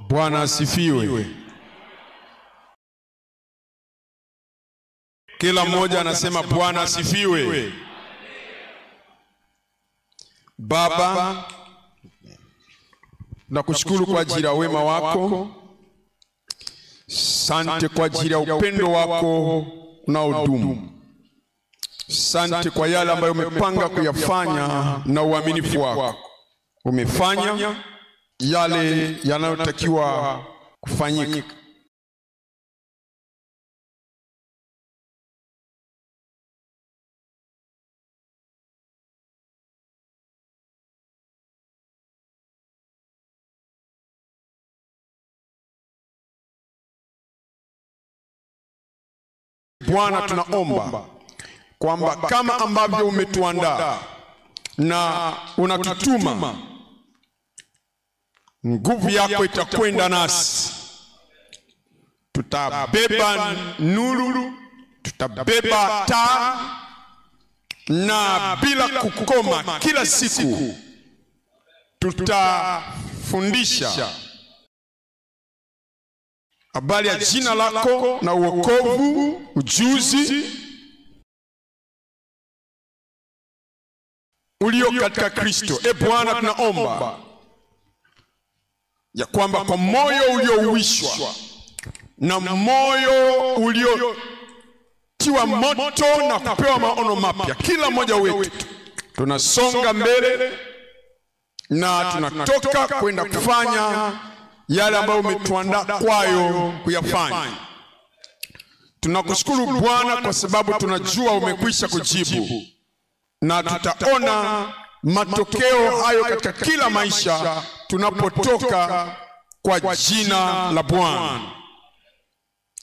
Bwana asifiwe. Kila mmoja anasema Bwana asifiwe. Baba, nakushukuru kwa ajili ya wema wako. Asante kwa ajili ya upendo wako unaodumu. Asante kwa yale ambayo umepanga kuyafanya na uaminifu wako. Umefanya yale yanayotakiwa kufanyika. Bwana, tunaomba kwamba kama ambavyo umetuandaa na unatutuma, nguvu yako itakwenda nasi. Tutabeba nuru, tutabeba taa, na bila kukoma kila siku tutafundisha habari ya jina lako na uokovu, ujuzi ulio katika Kristo. Bwana, tunaomba ya kwamba kwa moyo uliouishwa na moyo uliotiwa moto na kupewa maono mapya, kila mmoja wetu tunasonga mbele na tunatoka kwenda kufanya yale ambayo umetuandaa kwayo kuyafanya. Tunakushukuru Bwana kwa sababu tunajua umekwisha kujibu, na tutaona matokeo hayo katika kila maisha tunapotoka kwa jina la Bwana.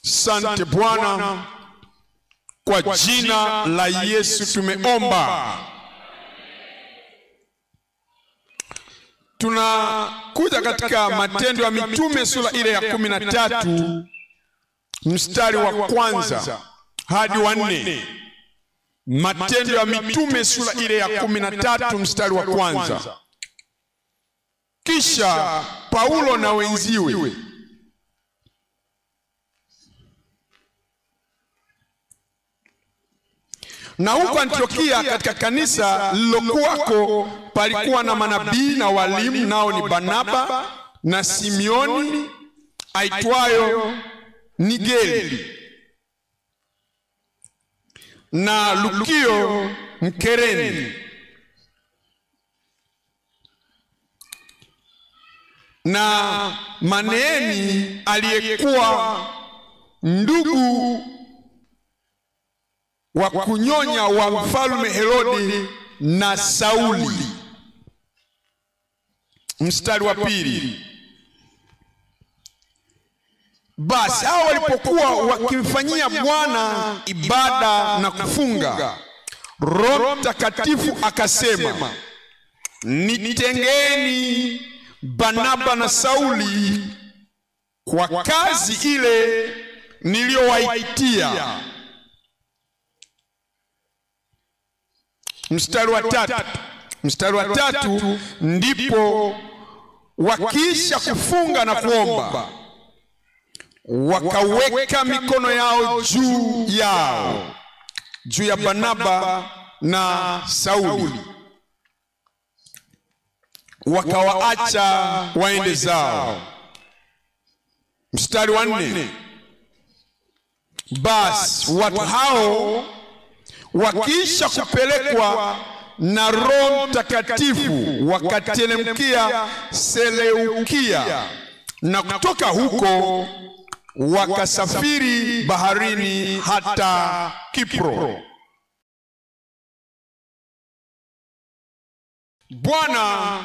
Asante Bwana, kwa jina la Yesu tumeomba. Tunakuja katika Matendo ya Mitume sura ile ya 13 mstari wa 1 hadi wa 4. Matendo ya Mitume sura ile ya 13 mstari wa 1. Kisha Paulo na wenziwe na huko Antiokia katika kanisa lilokuwako palikuwa na manabii na walimu, nao ni Barnaba na Simeoni aitwayo Nigeri na Lukio Mkereni na Maneeni aliyekuwa ndugu wa kunyonya wa mfalme Herodi na Sauli. Mstari wa 2. Basi hao walipokuwa wakimfanyia Bwana ibada na kufunga, Roho Mtakatifu akasema, nitengeni Barnaba na Sauli kwa kazi ile niliyowaitia. Mstari wa 3, ndipo wakiisha kufunga na kuomba, wakaweka mikono yao juu ya Barnaba na Sauli, wakawaacha waende zao. Mstari wa 4, basi watu hao wakiisha kupelekwa na Roho Mtakatifu wakatelemkia Seleukia, na kutoka huko wakasafiri baharini hata Kipro. Bwana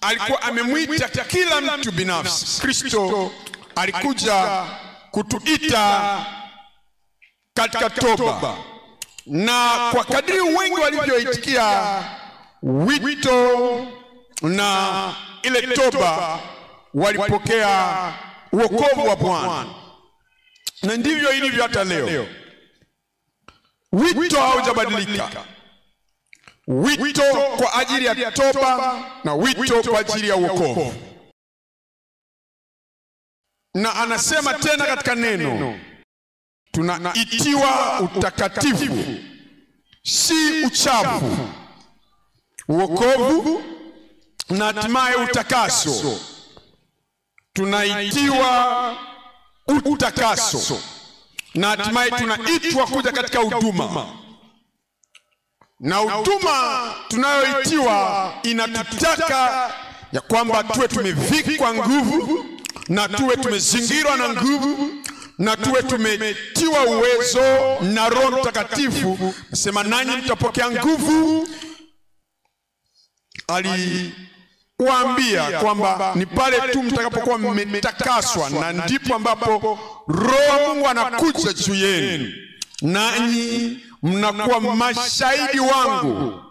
alikuwa amemwita kila mtu binafsi. Kristo alikuja kutuita katika toba, na kwa kadiri wengi walivyoitikia wito na ile toba, walipokea wokovu wa Bwana. Na ndivyo ilivyo hata leo. Wito haujabadilika. Wito kwa ajili ya toba na wito kwa ajili ya wokovu. Na anasema tena katika neno, tunaitiwa utakatifu, si uchafu, wokovu na hatimaye utakaso. Tunaitiwa utakaso na hatimaye tunaitwa kuja katika huduma. Na huduma tunayoitiwa inatutaka ya kwamba tuwe tumevikwa nguvu, na tuwe tumezingirwa na nguvu, na tuwe tumetiwa uwezo na Roho Mtakatifu. Nasema nanyi mtapokea nguvu. Aliwaambia kwamba ni pale tu mtakapokuwa mmetakaswa, na ndipo ambapo Roho Mungu anakuja juu yenu, nanyi mnakuwa mashahidi wangu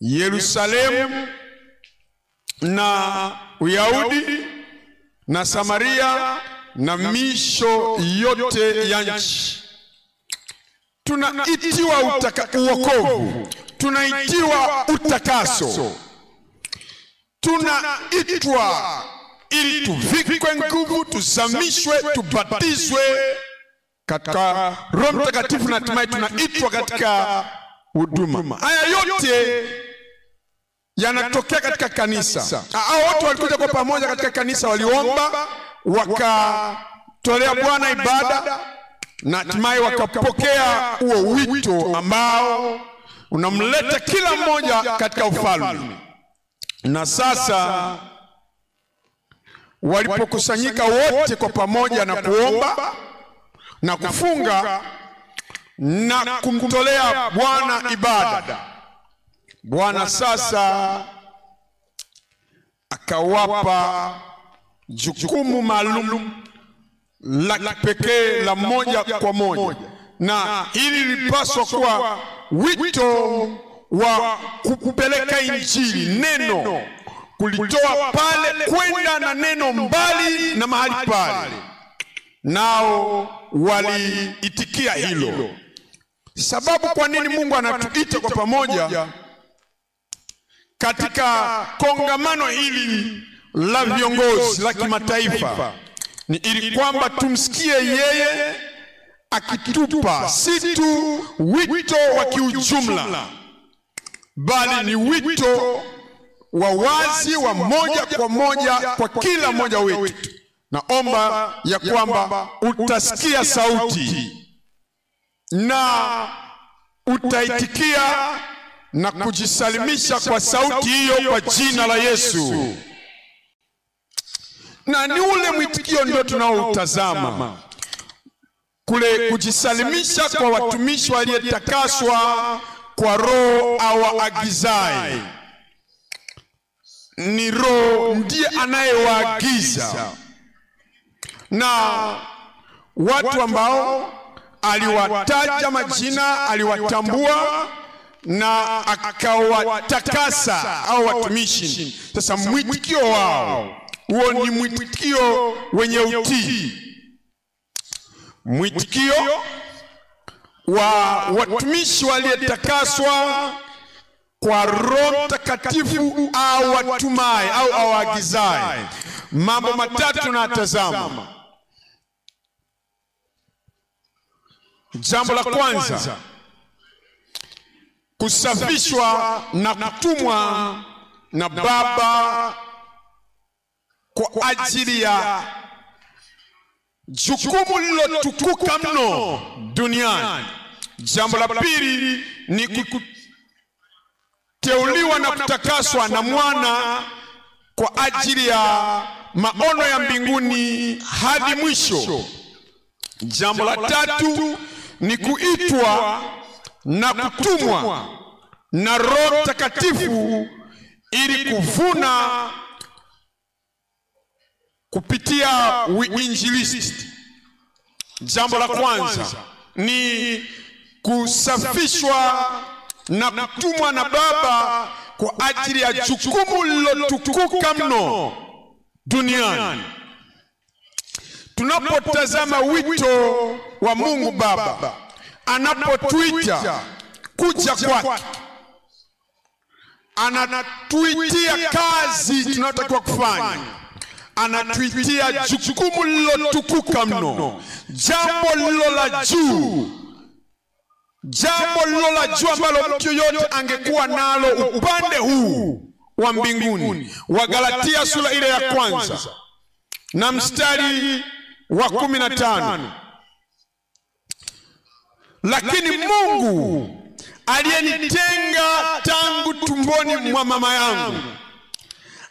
Yerusalemu na Uyahudi na Samaria na misho yote ya nchi. Tunaitiwa uokovu, tunaitiwa utakaso, tunaitwa ili tuvikwe nguvu, tuzamishwe, tubatizwe katika Roho Mtakatifu, na hatimaye tunaitwa katika huduma. Haya yote yanatokea katika kanisa. Hao wote walikuja kwa pamoja katika kanisa, waliomba, wakatolea Bwana ibada, na hatimaye wakapokea huo wito ambao unamleta kila mmoja katika ufalme. Na sasa walipokusanyika wote kwa pamoja na kuomba na kufunga na kumtolea Bwana ibada, Bwana sasa akawapa jukumu maalum la kipekee la moja kwa moja, na hili lilipaswa kuwa wito wa kupeleka Injili, neno, kulitoa pale kwenda na neno mbali na mahali pale. Nao waliitikia hilo. Sababu kwa nini Mungu anatuita kwa pamoja katika kongamano hili la viongozi la kimataifa ni ili kwamba tumsikie yeye akitupa si tu wito wa kiujumla, bali ni wito wa wazi wa moja kwa moja kwa kila mmoja wetu. Naomba ya kwamba utasikia sauti na utaitikia na kujisalimisha kwa sauti hiyo kwa jina la Yesu. Na ni ule mwitikio ndio tunaoutazama, kule kujisalimisha kwa watumishi waliotakaswa kwa Roho awaagizaye. Ni Roho ndiye anayewaagiza, na watu ambao aliwataja majina, aliwatambua na akawatakasa au watumishi. Sasa mwitikio wao, huo ni mwitikio wenye utii, mwitikio wa watumishi waliotakaswa kwa Roho Mtakatifu au watumaye au awaagizaye. Mambo matatu na tazama. Jambo la kwanza, kusafishwa na kutumwa na Baba kwa ajili ya jukumu lilotukuka mno duniani. Jambo la pili ni kuteuliwa na kutakaswa na Mwana kwa ajili ya maono ya mbinguni hadi mwisho. Jambo la tatu ni kuitwa na kutumwa na Roho Mtakatifu ili kuvuna kupitia uinjilisti. Jambo la kwanza ni kusafishwa na kutumwa na Baba kwa ajili ya jukumu lilotukuka mno duniani. Tunapotazama wito wa Mungu Baba anapotuita kuja kwake, anatuitia kazi tunayotakiwa kufanya, anatuitia jukumu lilotukuka mno, jambo lilo la juu, jambo lilo la juu ambalo mtu yote angekuwa nalo upande huu wa mbinguni. Wagalatia sura ile ya kwanza na mstari wa 15. Lakini Mungu aliyenitenga tangu tumboni mwa mama yangu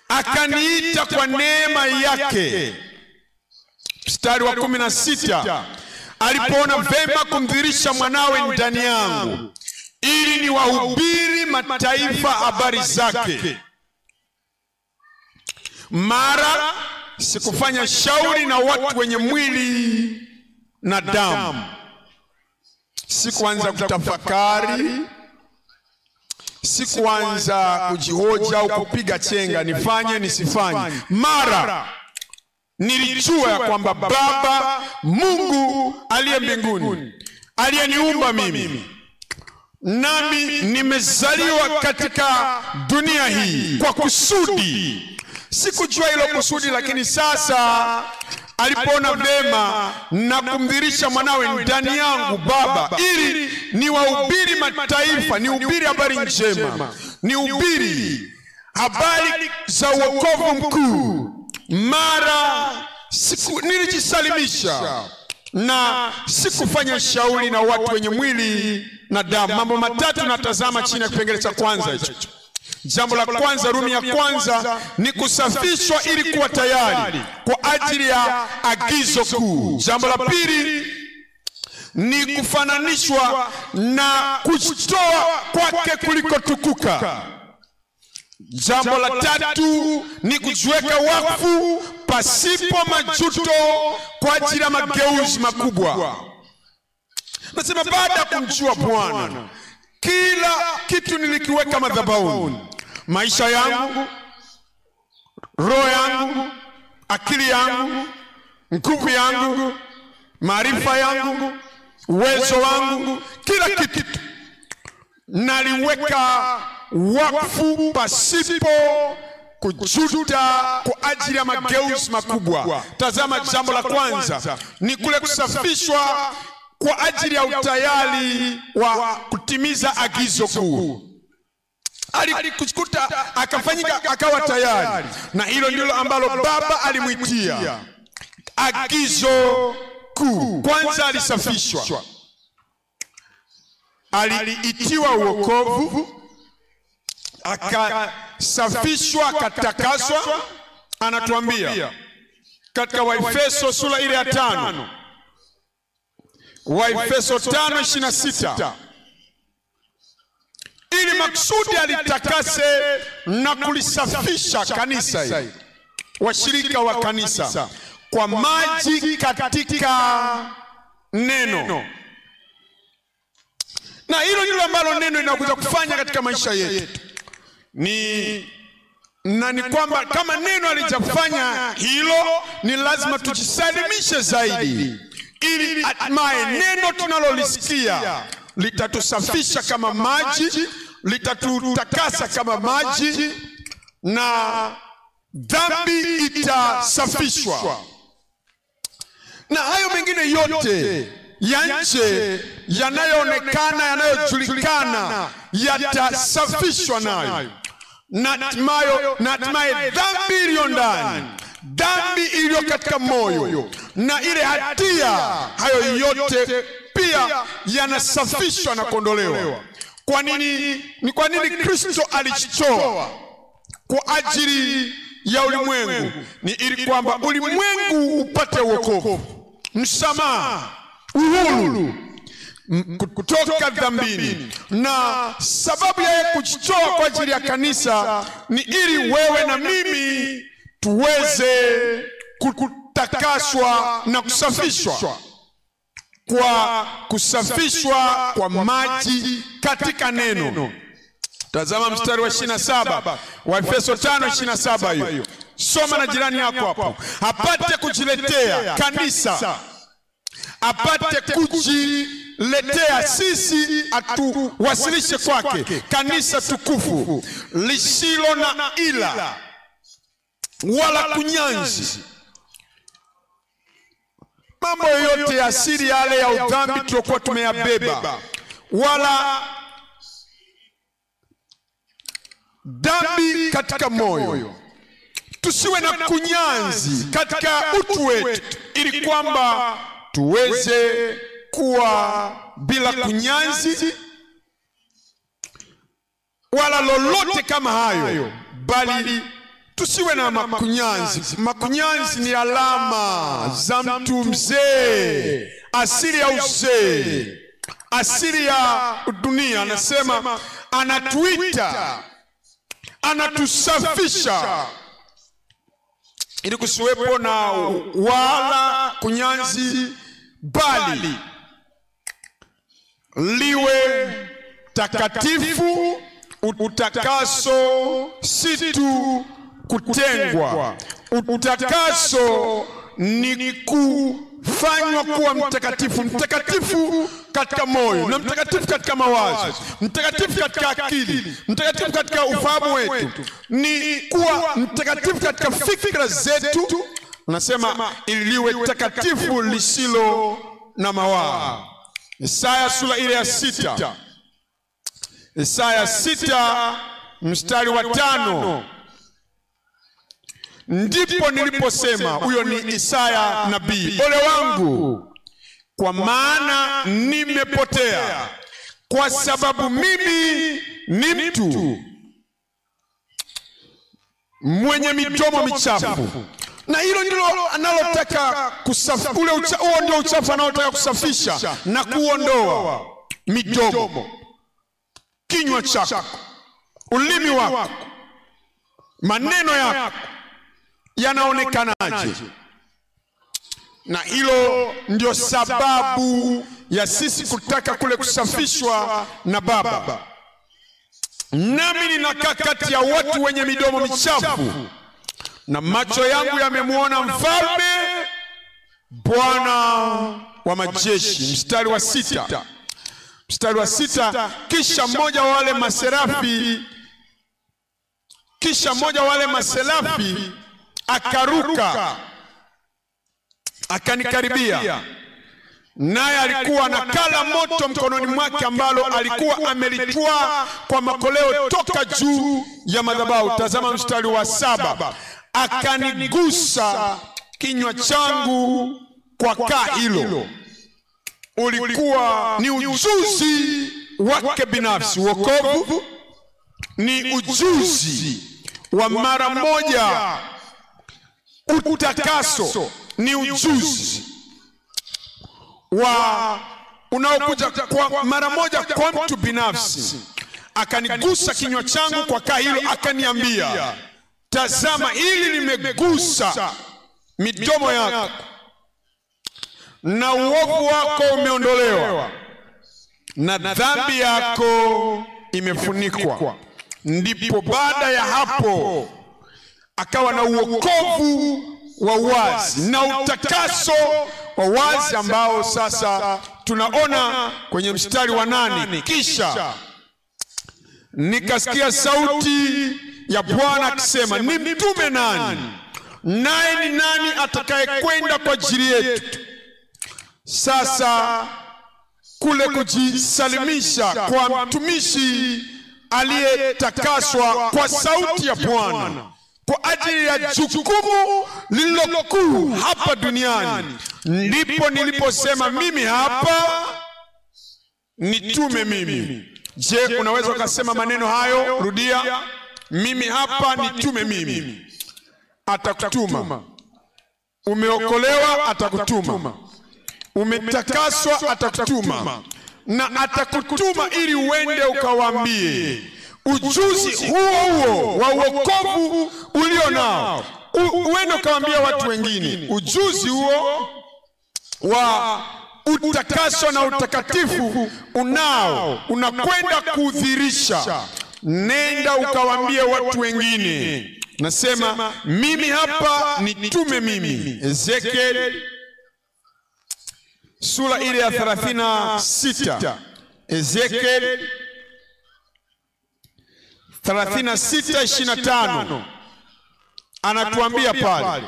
akaniita kwa neema yake. Mstari wa 16. Alipoona vema kumdhihirisha mwanawe ndani yangu ili niwahubiri mataifa habari zake. Mara sikufanya shauri na watu wenye mwili na damu. Sikuanza kutafakari, sikuanza kujihoji au kupiga chenga nifanye nisifanye. Mara nilijua ya kwamba Baba Mungu aliye mbinguni aliyeniumba mimi, nami nimezaliwa katika dunia hii kwa kusudi. Sikujua hilo kusudi, lakini sasa alipoona vema na kumdhihirisha mwanawe ndani yangu Baba, ili niwahubiri mataifa, nihubiri habari njema, nihubiri habari za wokovu mkuu. Mara nilijisalimisha na sikufanya shauri na watu wenye mwili na damu. Mambo matatu natazama chini ya kipengele cha kwanza hicho. Jambo la kwanza, Rumi ya kwanza, ni kusafishwa ili kuwa tayari kwa ajili ya agizo kuu. Jambo la pili ni kufananishwa na kujitoa kwake kuliko tukuka. Jambo la tatu ni kujiweka wakfu pasipo majuto kwa ajili ya mageuzi makubwa. Nasema baada ya kumjua Bwana, kila kitu nilikiweka madhabahuni. Maisha yangu, roho yangu, akili yangu, nguvu yangu, maarifa yangu, uwezo wangu, kila kitu naliweka wakfu pasipo kujuta kwa ajili ya mageuzi makubwa. Tazama, jambo la kwanza ni kule kusafishwa kwa ajili ya utayari wa kutimiza agizo kuu. Alikukuta akafanyika akawa tayari, na hilo ndilo ambalo Baba alimwitia agizo kuu. Kwanza alisafishwa, aliitiwa uokovu, akasafishwa, akatakaswa. Anatuambia katika Waefeso sura ile ya 5, Waefeso 5:26, ili maksudi alitakase na kulisafisha kanisa hili, washirika wa kanisa, kwa maji katika neno. Na hilo ndilo ambalo neno linakuja kufanya katika maisha yetu. Ni kwamba kama neno alijafanya hilo, ni lazima tujisalimishe zaidi, ili hatimaye neno tunalolisikia litatusafisha kama maji, litatutakasa kama maji, na dhambi itasafishwa. Na hayo mengine yote ya nje yanayoonekana, yanayojulikana, yatasafishwa nayo. Na hatimaye dhambi iliyo ndani, dhambi iliyo katika moyo, na ile hatia, hayo yote pia yanasafishwa na kuondolewa. Kwa nini? Ni kwa nini Kristo alijitoa kwa ajili ya ulimwengu? Ni ili kwamba ulimwengu upate wokovu, msamaha, uhuru kutoka dhambini. Na sababu ya kujitoa kwa ajili ya kanisa ni ili wewe na mimi tuweze kutakaswa na kusafishwa, kwa kusafishwa kwa maji katika neno. Tazama mstari wa 27 wa Efeso 5:27 hiyo. Soma na jirani yako hapo. Apate kujiletea kanisa, apate kujiletea sisi, atuwasilishe kwake kanisa tukufu lisilo na ila wala kunyanzi. Mambo yote ya asili yale ya udhambi tuliokuwa tumeyabeba, wala dhambi katika moyo. Tusiwe na kunyanzi katika utu wetu, ili kwamba tuweze kuwa bila kunyanzi wala lolote kama hayo, bali tusiwe na makunyanzi. Makunyanzi ni alama za mtu mzee, asili ya uzee, asili ya dunia. Anasema anatuita, anatusafisha ili kusiwepo na wala kunyanzi, bali liwe takatifu, utakaso si tu kutengwa. Utakaso ni kufanywa kuwa mtakatifu, mtakatifu katika moyo, na mtakatifu katika mawazo, mtakatifu katika akili, mtakatifu katika ufahamu wetu, ni kuwa mtakatifu katika fikra zetu. Nasema iliwe takatifu lisilo na mawaa. Isaya sura ile ya 6, Isaya 6 mstari wa 5. Ndipo niliposema, huyo ni Isaya nabii, ole wangu, kwa maana nimepotea, kwa sababu mimi ni mtu mwenye midomo michafu. Na hilo ndilo analotaka kusafisha, huo ndio uchafu analotaka kusafisha na kuondoa. Midomo, kinywa chako, ulimi wako, maneno yako yanaonekanaje? Na hilo ndio sababu ya sisi kutaka kule kusafishwa na Baba. Nami ninakaa kati ya watu wenye midomo michafu, na macho yangu yamemwona Mfalme, Bwana wa majeshi. Mstari wa 6, mstari wa 6. Kisha mmoja wa wale maserafi akaruka akanikaribia, naye alikuwa na kala moto mkononi mwake, ambalo alikuwa amelitwaa kwa makoleo toka juu ya madhabahu. Tazama mstari wa 7. Akanigusa kinywa changu kwa kaa hilo. Ulikuwa ni ujuzi wake binafsi. Wokovu ni ujuzi wa mara moja. Utakaso ni ujuzi wa unaokuja kwa mara moja kwa mtu binafsi. Akanigusa kinywa changu kwa kaa hilo, akaniambia, tazama, hili limegusa midomo yako, na uovu wako umeondolewa, na dhambi yako imefunikwa. Ndipo baada ya hapo akawa na uokovu wa wazi na utakaso wa wazi, ambao sasa tunaona kwenye mstari wa 8. Kisha nikasikia sauti ya Bwana akisema, ni mtume nani? Naye ni nani atakaye kwenda kwa ajili yetu? Sasa kule kujisalimisha kwa mtumishi aliyetakaswa kwa sauti ya Bwana kwa ajili ya jukumu lililokuu hapa duniani, ndipo niliposema, mimi hapa, nitume mimi. Je, unaweza ukasema maneno hayo? Rudia. Mimi hapa, nitume mimi. Atakutuma. Umeokolewa, atakutuma. Umetakaswa, atakutuma. Na atakutuma ili uende ukawaambie ujuzi huo wa wokovu ulio nao. Uende ukawaambia watu wengine ujuzi huo wa utakaso na utakatifu unao, unakwenda kudhihirisha. Nenda ukawaambie watu wengine. Nasema mimi hapa, nitume mimi. Ezekiel sura ile ya 36. Ezekiel 36:25. anatuambia pale,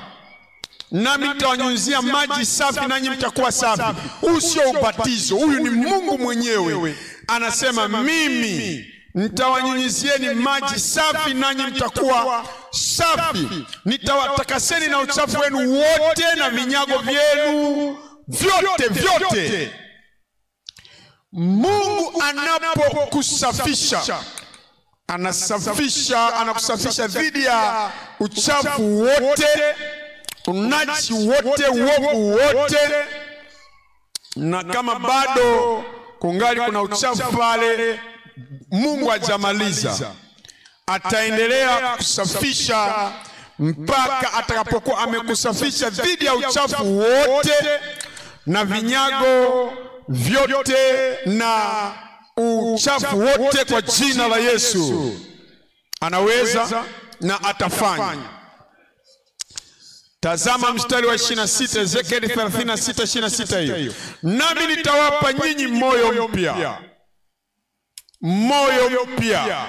nami nitawanyunyizia maji safi nanyi mtakuwa safi. Huu sio ubatizo, huyu ni Mungu mwenyewe anasema, mimi nitawanyunyizieni maji safi nanyi mtakuwa safi. Nitawatakaseni na uchafu wenu wote na vinyago vyenu vyote. Mungu anapokusafisha, anakusafisha dhidi ya uchafu wote, unaji wote, uovu wote. Na kama bado kungali kuna uchafu pale, Mungu hajamaliza, ataendelea kusafisha mpaka atakapokuwa amekusafisha dhidi ya uchafu wote na vinyago vyote na uchafu wote, kwa jina la Yesu. Anaweza na atafanya. Tazama mstari wa 26, Ezekieli 36:26 hiyo. Nami nitawapa nyinyi moyo mpya. Moyo mpya.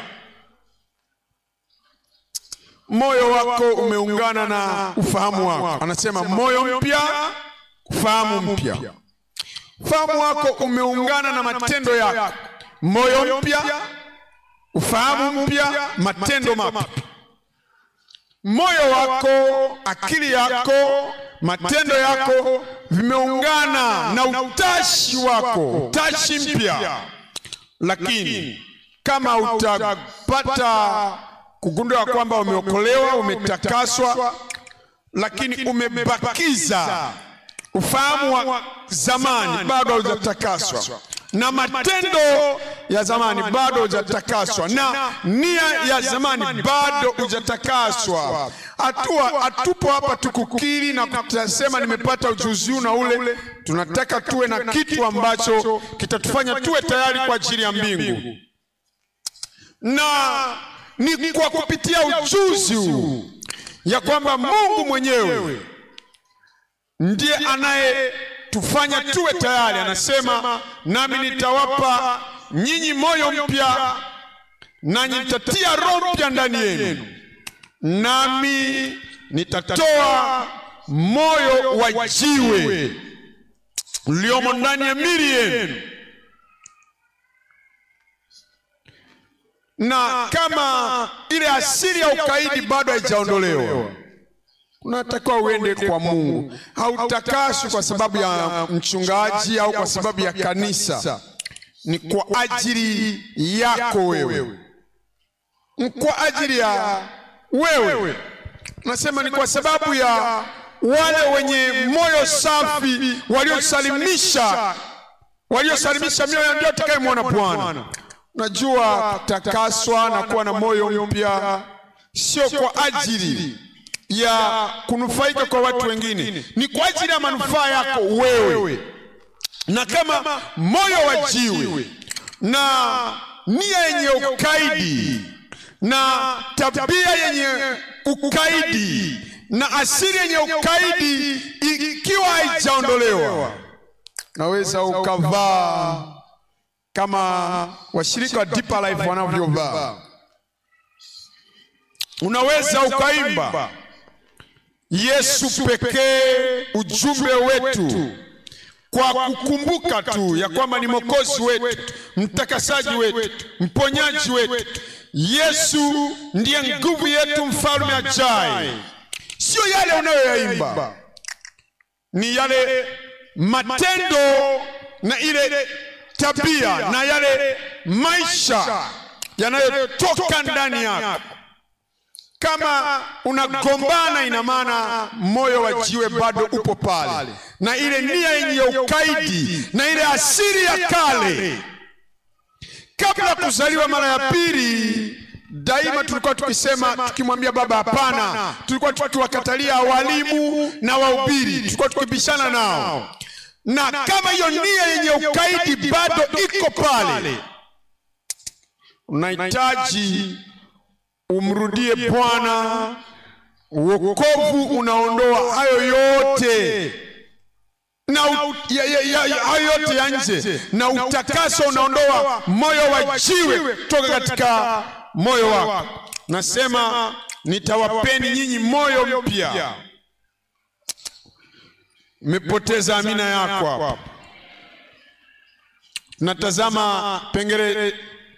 Moyo wako umeungana na ufahamu wako. Anasema moyo mpya, ufahamu mpya. Ufahamu wako umeungana na matendo yako. Moyo mpya, ufahamu mpya, matendo mapya. Moyo wako, akili yako, matendo yako vimeungana na utashi wako, utashi mpya. Lakini kama utapata kugundua kwamba umeokolewa, umetakaswa, lakini umebakiza ufahamu wa zamani, bado hujatakaswa, na matendo ya zamani bado hujatakaswa, na nia ya zamani bado hujatakaswa, hatupo hapa tukukiri na kutasema nimepata ujuzi na ule. Tunataka tuwe na kitu ambacho kitatufanya tuwe tayari kwa ajili ya mbingu, na ni kwa kupitia ujuzi huu ya kwamba Mungu mwenyewe ndiye anayetufanya tuwe tayari. Anasema, nami nitawapa nyinyi moyo mpya, nanyi nitatia roho mpya ndani yenu, nami nitatoa moyo wa jiwe uliomo ndani ya miili yenu. Na kama ile asili ya ukaidi bado haijaondolewa, unatakiwa uende kwa Mungu. Hautakaswi kwa sababu ya mchungaji au kwa sababu ya kanisa, ni kwa ajili yako wewe, ni kwa ajili ya wewe. Nasema ni kwa sababu ya wale wenye moyo safi, waliosalimisha mioyo, ndio atakayemwona Bwana. Najua kutakaswa na kuwa na moyo mpya sio kwa ajili ya kunufaika kwa watu wengine, ni kwa ajili ya manufaa yako wewe. Na kama moyo wa jiwe na nia yenye ukaidi na tabia yenye ukaidi na asili yenye ukaidi ikiwa haijaondolewa, naweza ukavaa kama washirika wa Deeper Life wanavyovaa. Unaweza ukaimba Yesu pekee ujumbe wetu, kwa kukumbuka tu ya kwamba ni Mwokozi wetu, mtakasaji wetu, mponyaji wetu. Yesu ndiye nguvu yetu, mfalme ajaye. Sio yale unayoyaimba, ni yale matendo na ile tabia na yale maisha yanayotoka ndani yako. Kama unagombana, ina maana moyo wa jiwe bado upo pale, na ile nia yenye ukaidi na ile asili ya kale. Kabla kuzaliwa mara ya pili, daima tulikuwa tukisema, tukimwambia Baba hapana. Tulikuwa tukiwakatalia walimu na wahubiri, tulikuwa tukibishana nao. Na kama hiyo nia yenye ukaidi bado iko pale, unahitaji umrudie Bwana. Wokovu unaondoa hayo yote na hayo yote ya nje, na utakaso unaondoa moyo wa jiwe toka katika moyo wako. Nasema nitawapeni nyinyi moyo mpya. Mepoteza amina yako hapa. Natazama pengele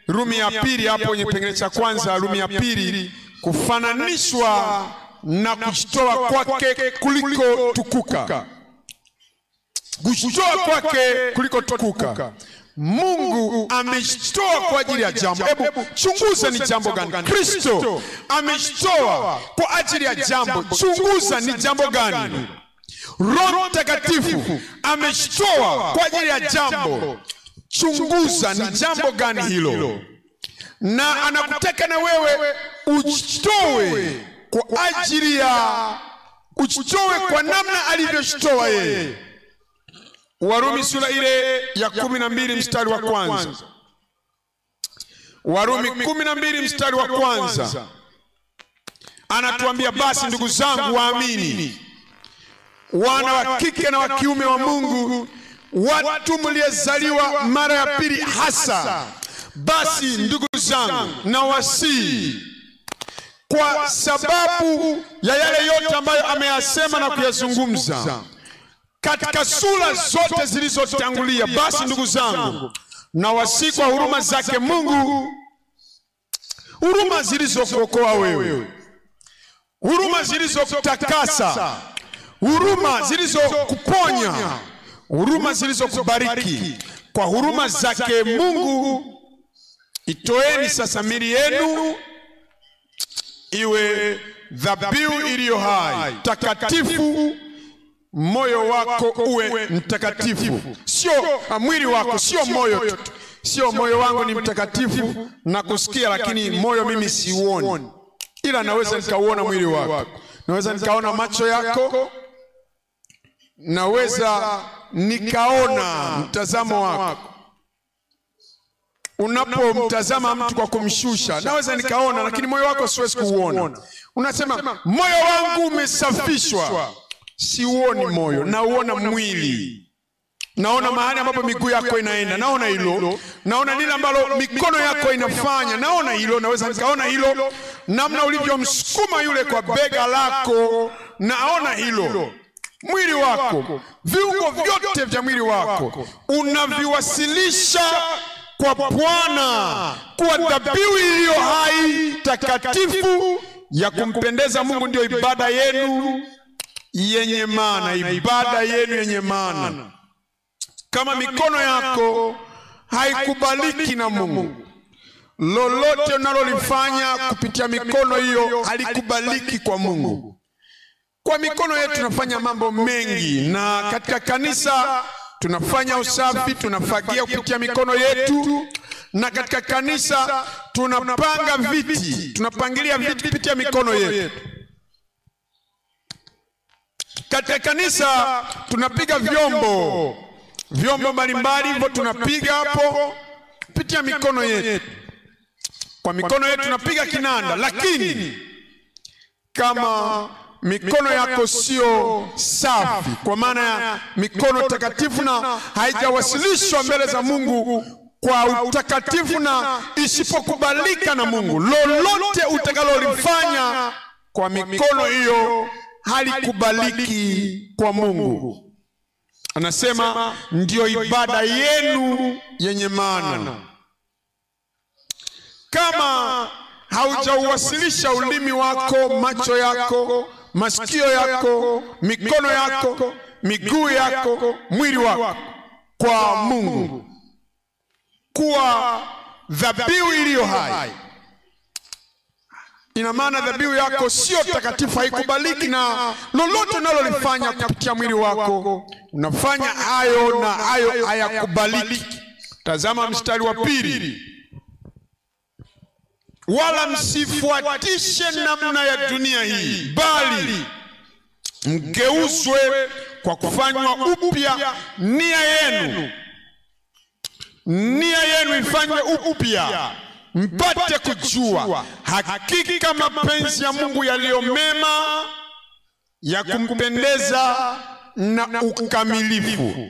Rumi ya pili hapo kwenye pengele cha kwanza, Rumi ya pili, kufananishwa na kujitoa kwake kuliko tukuka. Kujitoa kwake kuliko tukuka. Mungu amejitoa kwa ajili ya jambo. Hebu chunguza ni jambo gani. Kristo amejitoa kwa ajili ya jambo. Chunguza ni jambo gani. Roho Mtakatifu amejitoa kwa ajili ya jambo. Chunguza ni jambo gani hilo. Na anakutaka na wewe ujitoe kwa ajili ya, ujitoe kwa namna alivyojitoa yeye. Warumi sura ile ya 12 mstari wa kwanza. Warumi 12 mstari wa kwanza. Anatuambia, basi ndugu zangu waamini, wana wa kike na wa kiume wa Mungu, watu mliozaliwa mara ya pili hasa, basi ndugu zangu na wasii, kwa sababu ya yale yote ambayo ameyasema na kuyazungumza katika sura zote zilizotangulia, basi ndugu zangu na wasii kwa huruma zake Mungu, huruma zilizokuokoa wewe, huruma zilizokutakasa, huruma zilizokuponya, huruma zilizokubariki, kwa huruma zake Mungu itoeni sasa miili yenu iwe dhabihu iliyo hai, takatifu, moyo wako uwe mtakatifu. Sio mwili wako, sio moyo tu. Sio moyo wangu ni mtakatifu na kusikia, lakini moyo mimi siuoni, ila naweza nikauona mwili wako, naweza nikaona macho yako, naweza nikaona mtazamo wako. Unapomtazama mtu kwa kumshusha, naweza nikaona, lakini moyo wako siwezi kuuona. Unasema moyo wangu umesafishwa, siuoni moyo, nauona mwili. Naona mahali ambapo miguu yako inaenda, naona hilo. Naona lile ambalo mikono yako inafanya, naona hilo. Naweza nikaona hilo, namna ulivyomsukuma yule kwa bega lako, naona hilo. Mwili wako, viungo vyote vya mwili wako unaviwasilisha kwa Bwana kwa dhabihu iliyo hai, takatifu, ya kumpendeza Mungu. Ndio ibada yenu yenye maana, ibada yenu yenye maana. Kama mikono yako haikubaliki na Mungu, lolote unalolifanya kupitia mikono hiyo halikubaliki kwa Mungu. Kwa mikono yetu tunafanya mambo mengi, na katika kanisa tunafanya usafi, tunafagia kupitia mikono yetu, na katika kanisa tunapanga viti, tunapangilia viti kupitia mikono yetu. Katika kanisa tunapiga vyombo mbalimbali, hivyo tunapiga hapo kupitia mikono yetu. Kwa mikono yetu tunapiga kinanda, lakini kama mikono yako sio safi, kwa maana ya mikono takatifu na haijawasilishwa mbele za Mungu kwa utakatifu na isipokubalika na Mungu, lolote utakalolifanya kwa mikono hiyo halikubaliki kwa Mungu. Anasema ndio ibada yenu yenye maana. Kama haujauwasilisha ulimi wako, macho yako, masikio yako, mikono yako, miguu yako, mwili wako kwa Mungu kuwa dhabihu iliyo hai, ina maana dhabihu yako sio takatifu, haikubaliki, na lolote unalolifanya kupitia mwili wako unafanya hayo na hayo hayakubaliki. Tazama mstari wa pili, wala msifuatishe namna ya dunia hii, bali mgeuzwe kwa kufanywa upya nia yenu. Nia yenu ifanywe upya, mpate kujua hakika mapenzi ya Mungu yaliyo mema, ya kumpendeza na ukamilifu.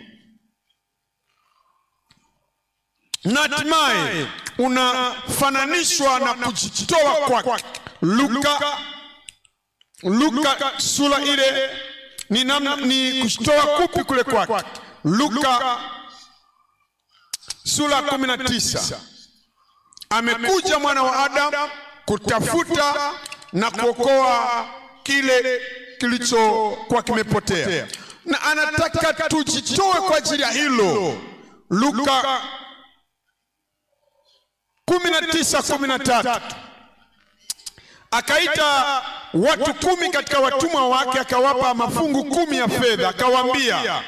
Na hatimaye unafananishwa na kujitoa kwake. Luka Luka sura ile ni kushtoa kupi kule kwake. Luka sura 19. Amekuja mwana wa Adamu kutafuta na kuokoa kile kilichokuwa kimepotea, na anataka tujitoe kwa ajili ya hilo. Luka 19:13. Akaita watu 10 katika watumwa wake, akawapa mafungu 10 ya fedha, akawaambia,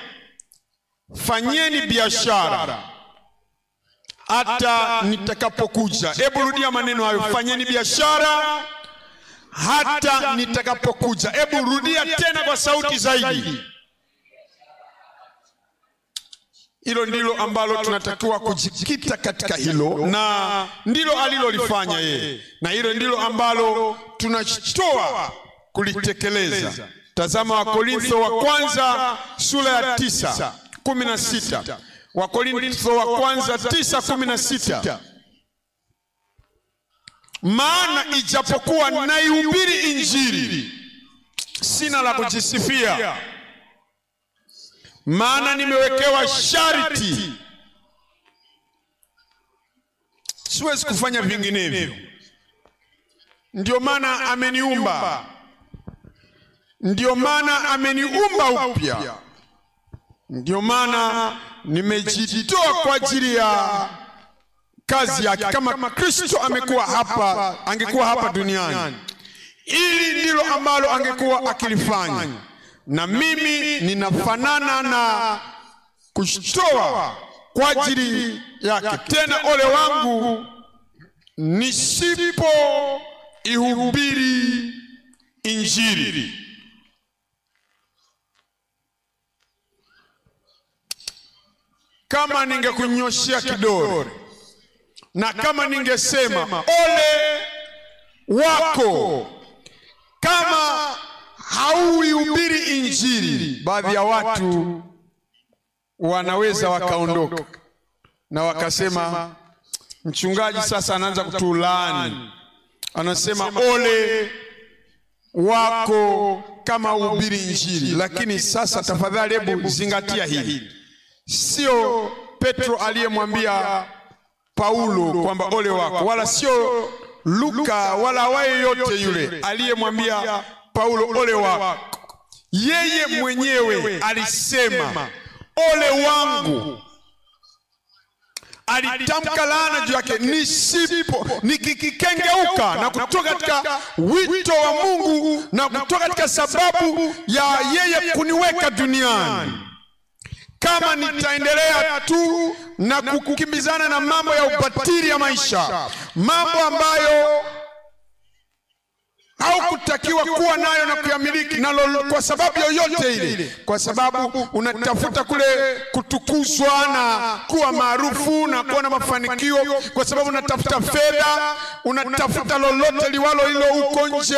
fanyeni biashara hata nitakapokuja. Hebu rudia maneno hayo, fanyeni biashara hata nitakapokuja. Hebu rudia tena kwa sauti zaidi. Hilo ndilo ambalo tunatakiwa kujikita katika hilo, na ndilo alilolifanya yeye, na hilo ndilo ambalo tunajitoa kulitekeleza. Tazama Wakorintho wa kwanza sura ya 9:16. Wakorintho wa kwanza 9:16. Maana ijapokuwa naihubiri Injili, sina la kujisifia, maana nimewekewa sharti, siwezi kufanya vinginevyo. Ndio maana ameniumba, ndio maana ameniumba upya, ndio maana nimejitoa kwa ajili ya kazi yake. Kama Kristo amekuwa hapa, angekuwa hapa duniani, ili ndilo ambalo angekuwa akilifanya, na mimi ninafanana na kushtoa kwa ajili yake. Tena ole wangu nisipo ihubiri Injili. Kama ningekunyoshia kidole na kama ningesema ole wako kama hauihubiri Injili, baadhi ya watu wanaweza wakaondoka na wakasema, mchungaji sasa anaanza kutulaani, anasema ole wako kama uhubiri Injili. Lakini sasa tafadhali, hebu zingatia hili. Sio Petro aliyemwambia Paulo kwamba ole wako, wala sio Luka wala waye yote yule aliyemwambia Paulo ole wako. Yeye mwenyewe alisema ole wangu. Alitamka laana juu yake, nisipo nikikengeuka na kutoka katika wito wa Mungu na kutoka katika sababu ya yeye kuniweka duniani. Kama nitaendelea tu na kukimbizana na mambo ya ubatili ya maisha, mambo ambayo haukutakiwa kuwa nayo na kuyamiliki nalo kwa sababu yoyote ile, kwa sababu unatafuta kule kutukuzwa na kuwa maarufu na kuwa na mafanikio, kwa sababu unatafuta fedha, unatafuta lolote liwalo hilo huko nje,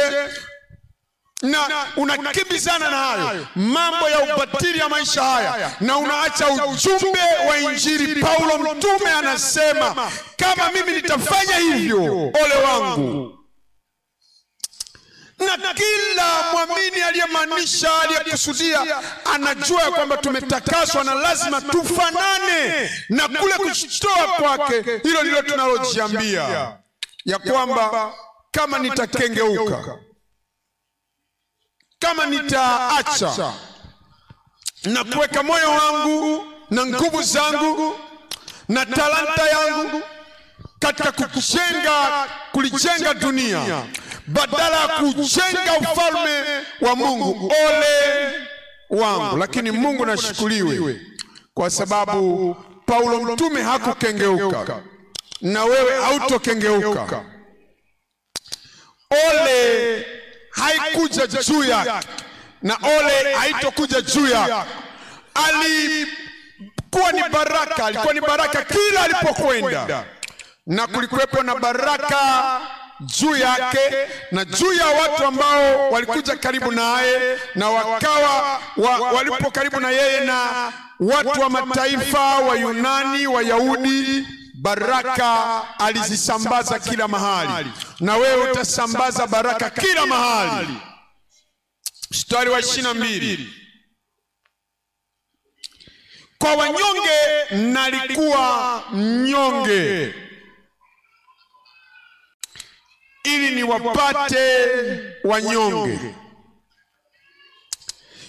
na unakimbizana na hayo mambo ya ubatili ya maisha haya, na unaacha ujumbe wa Injili. Paulo mtume anasema, kama mimi nitafanya hivyo, ole wangu. Na kila mwamini aliyemaanisha, aliyekusudia, anajua kwamba tumetakaswa na lazima tufanane na kule kushtoa kwake. Hilo ndilo tunalojiambia, ya kwamba kama nitakengeuka, kama nitaacha na kuweka moyo wangu na nguvu zangu na talanta yangu katika kulijenga dunia badala ya kujenga ufalme wa Mungu, ole wangu. Lakini Mungu nashukuriwe, kwa sababu Paulo mtume hakukengeuka, na wewe hautokengeuka. Ole haikuja juu yake na ole haitokuja juu yake. Alikuwa ni baraka kila alipokwenda, na kulikuwepo na baraka juu yake na juu ya watu ambao walikuja karibu naye, na wakawa walipo karibu na yeye, na watu wa mataifa, wa Yunani, wa Yahudi. Baraka alizisambaza kila mahali, na wewe utasambaza baraka kila mahali. mstari wa 22. Kwa wanyonge nalikuwa mnyonge, ili niwapate wanyonge.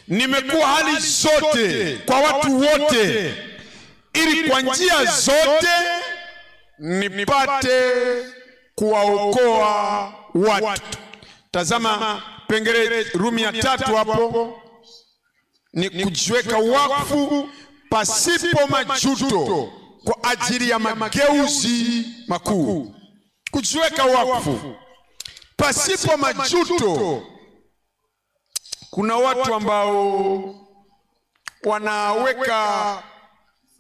Nimekuwa hali zote kwa watu wote, ili kwa njia zote nipate kuwaokoa watu. Tazama pengele Rumi ya 3 hapo, ni kujiweka wakfu pasipo majuto kwa ajili ya mageuzi makuu. Kujiweka wakfu pasipo majuto. Kuna watu ambao wanaweka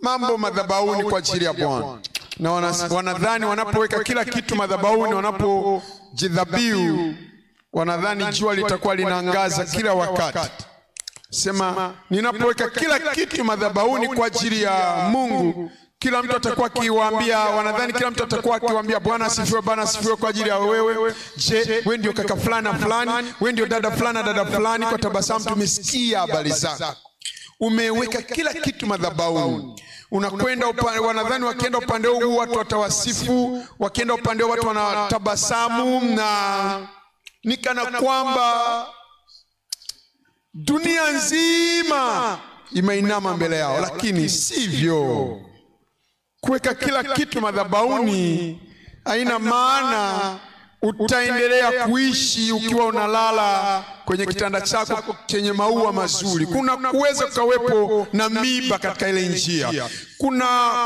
mambo madhabahuni kwa ajili ya Bwana, na wanadhani wanapoweka kila kitu madhabahuni, wanapojidhabihu, wanadhani jua litakuwa linaangaza kila wakati. Sema, ninapoweka kila kitu madhabahuni kwa ajili ya Mungu, kila mtu atakuwa akiwaambia, wanadhani kila mtu atakuwa akiwaambia Bwana asifiwe, Bwana asifiwe kwa ajili ya wewe. Je, wewe ndio kaka fulani fulani, wewe ndio dada fulani dada fulani, kwa tabasamu tumesikia habari zako. Umeweka kila kitu madhabahuni. Unakwenda upande, wanadhani wakienda upande huu watu watawasifu, wakienda upande huu watu wanatabasamu, na nikana kwamba dunia nzima imeinama mbele yao. Lakini sivyo. Kuweka kila kitu madhabahuni haina maana utaendelea kuishi ukiwa unalala kwenye kitanda chako chenye maua mazuri. Kuna kuweza kuwepo na miba katika ile njia.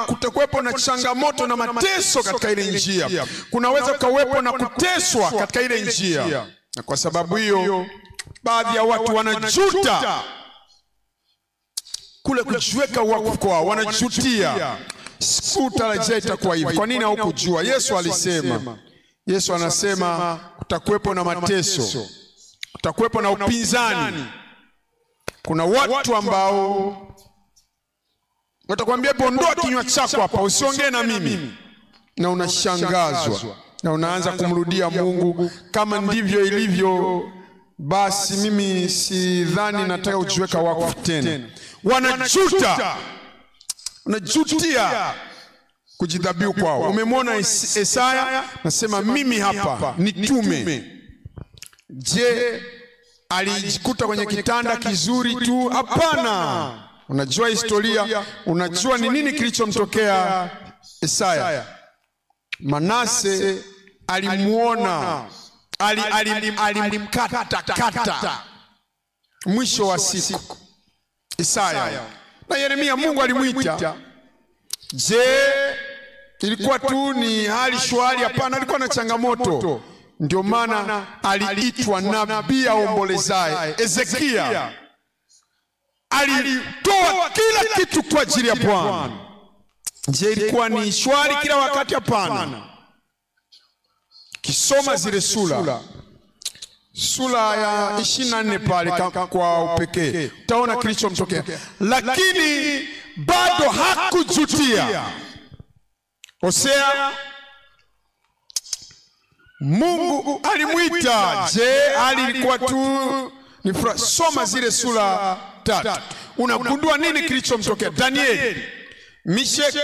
Kutakuwepo na changamoto na mateso katika ile njia. Kunaweza kuwepo na kuteswa katika ile njia. Na kwa sababu hiyo baadhi ya watu wanajuta kule kujiweka wakfu kwao, wanajutia. Sikutarajia itakuwa hivi. Kwa nini haukujua? Yesu anasema kutakuwepo na mateso, kutakuwepo na upinzani. Kuna watu ambao watakwambia bondoa kinywa chako hapa, usiongee na mimi, na unashangazwa na unaanza kumrudia Mungu. Kama ndivyo ilivyo, basi mimi sidhani nataka ujiweka wakfu tena. Unajutia kujidhabihu kwao. Umemwona Isaya, nasema mimi hapa nitume. Je, alijikuta kwenye kitanda kizuri tu? Hapana. Unajua historia, unajua ni nini kilichomtokea Isaya. Manase alimuona, alimkata mwisho wa siku Isaya. Na Yeremia Mungu alimuita. Je, ilikuwa tu ni hali shwari? Hapana, alikuwa na changamoto. Ndio maana aliitwa nabii aombolezaye. Ezekia alitoa kila kitu kwa ajili ya Bwana. Je, ilikuwa ni shwari kila wakati? Hapana. Kisoma zile sura ya 24 pale kwa upekee, utaona kilichomtokea. Lakini bado hakujutia. Hosea, Mungu alimuita. Je, alikuwa tu ni furaha? Soma zile sura 3, unagundua nini kilichomtokea. Danieli, Meshaki,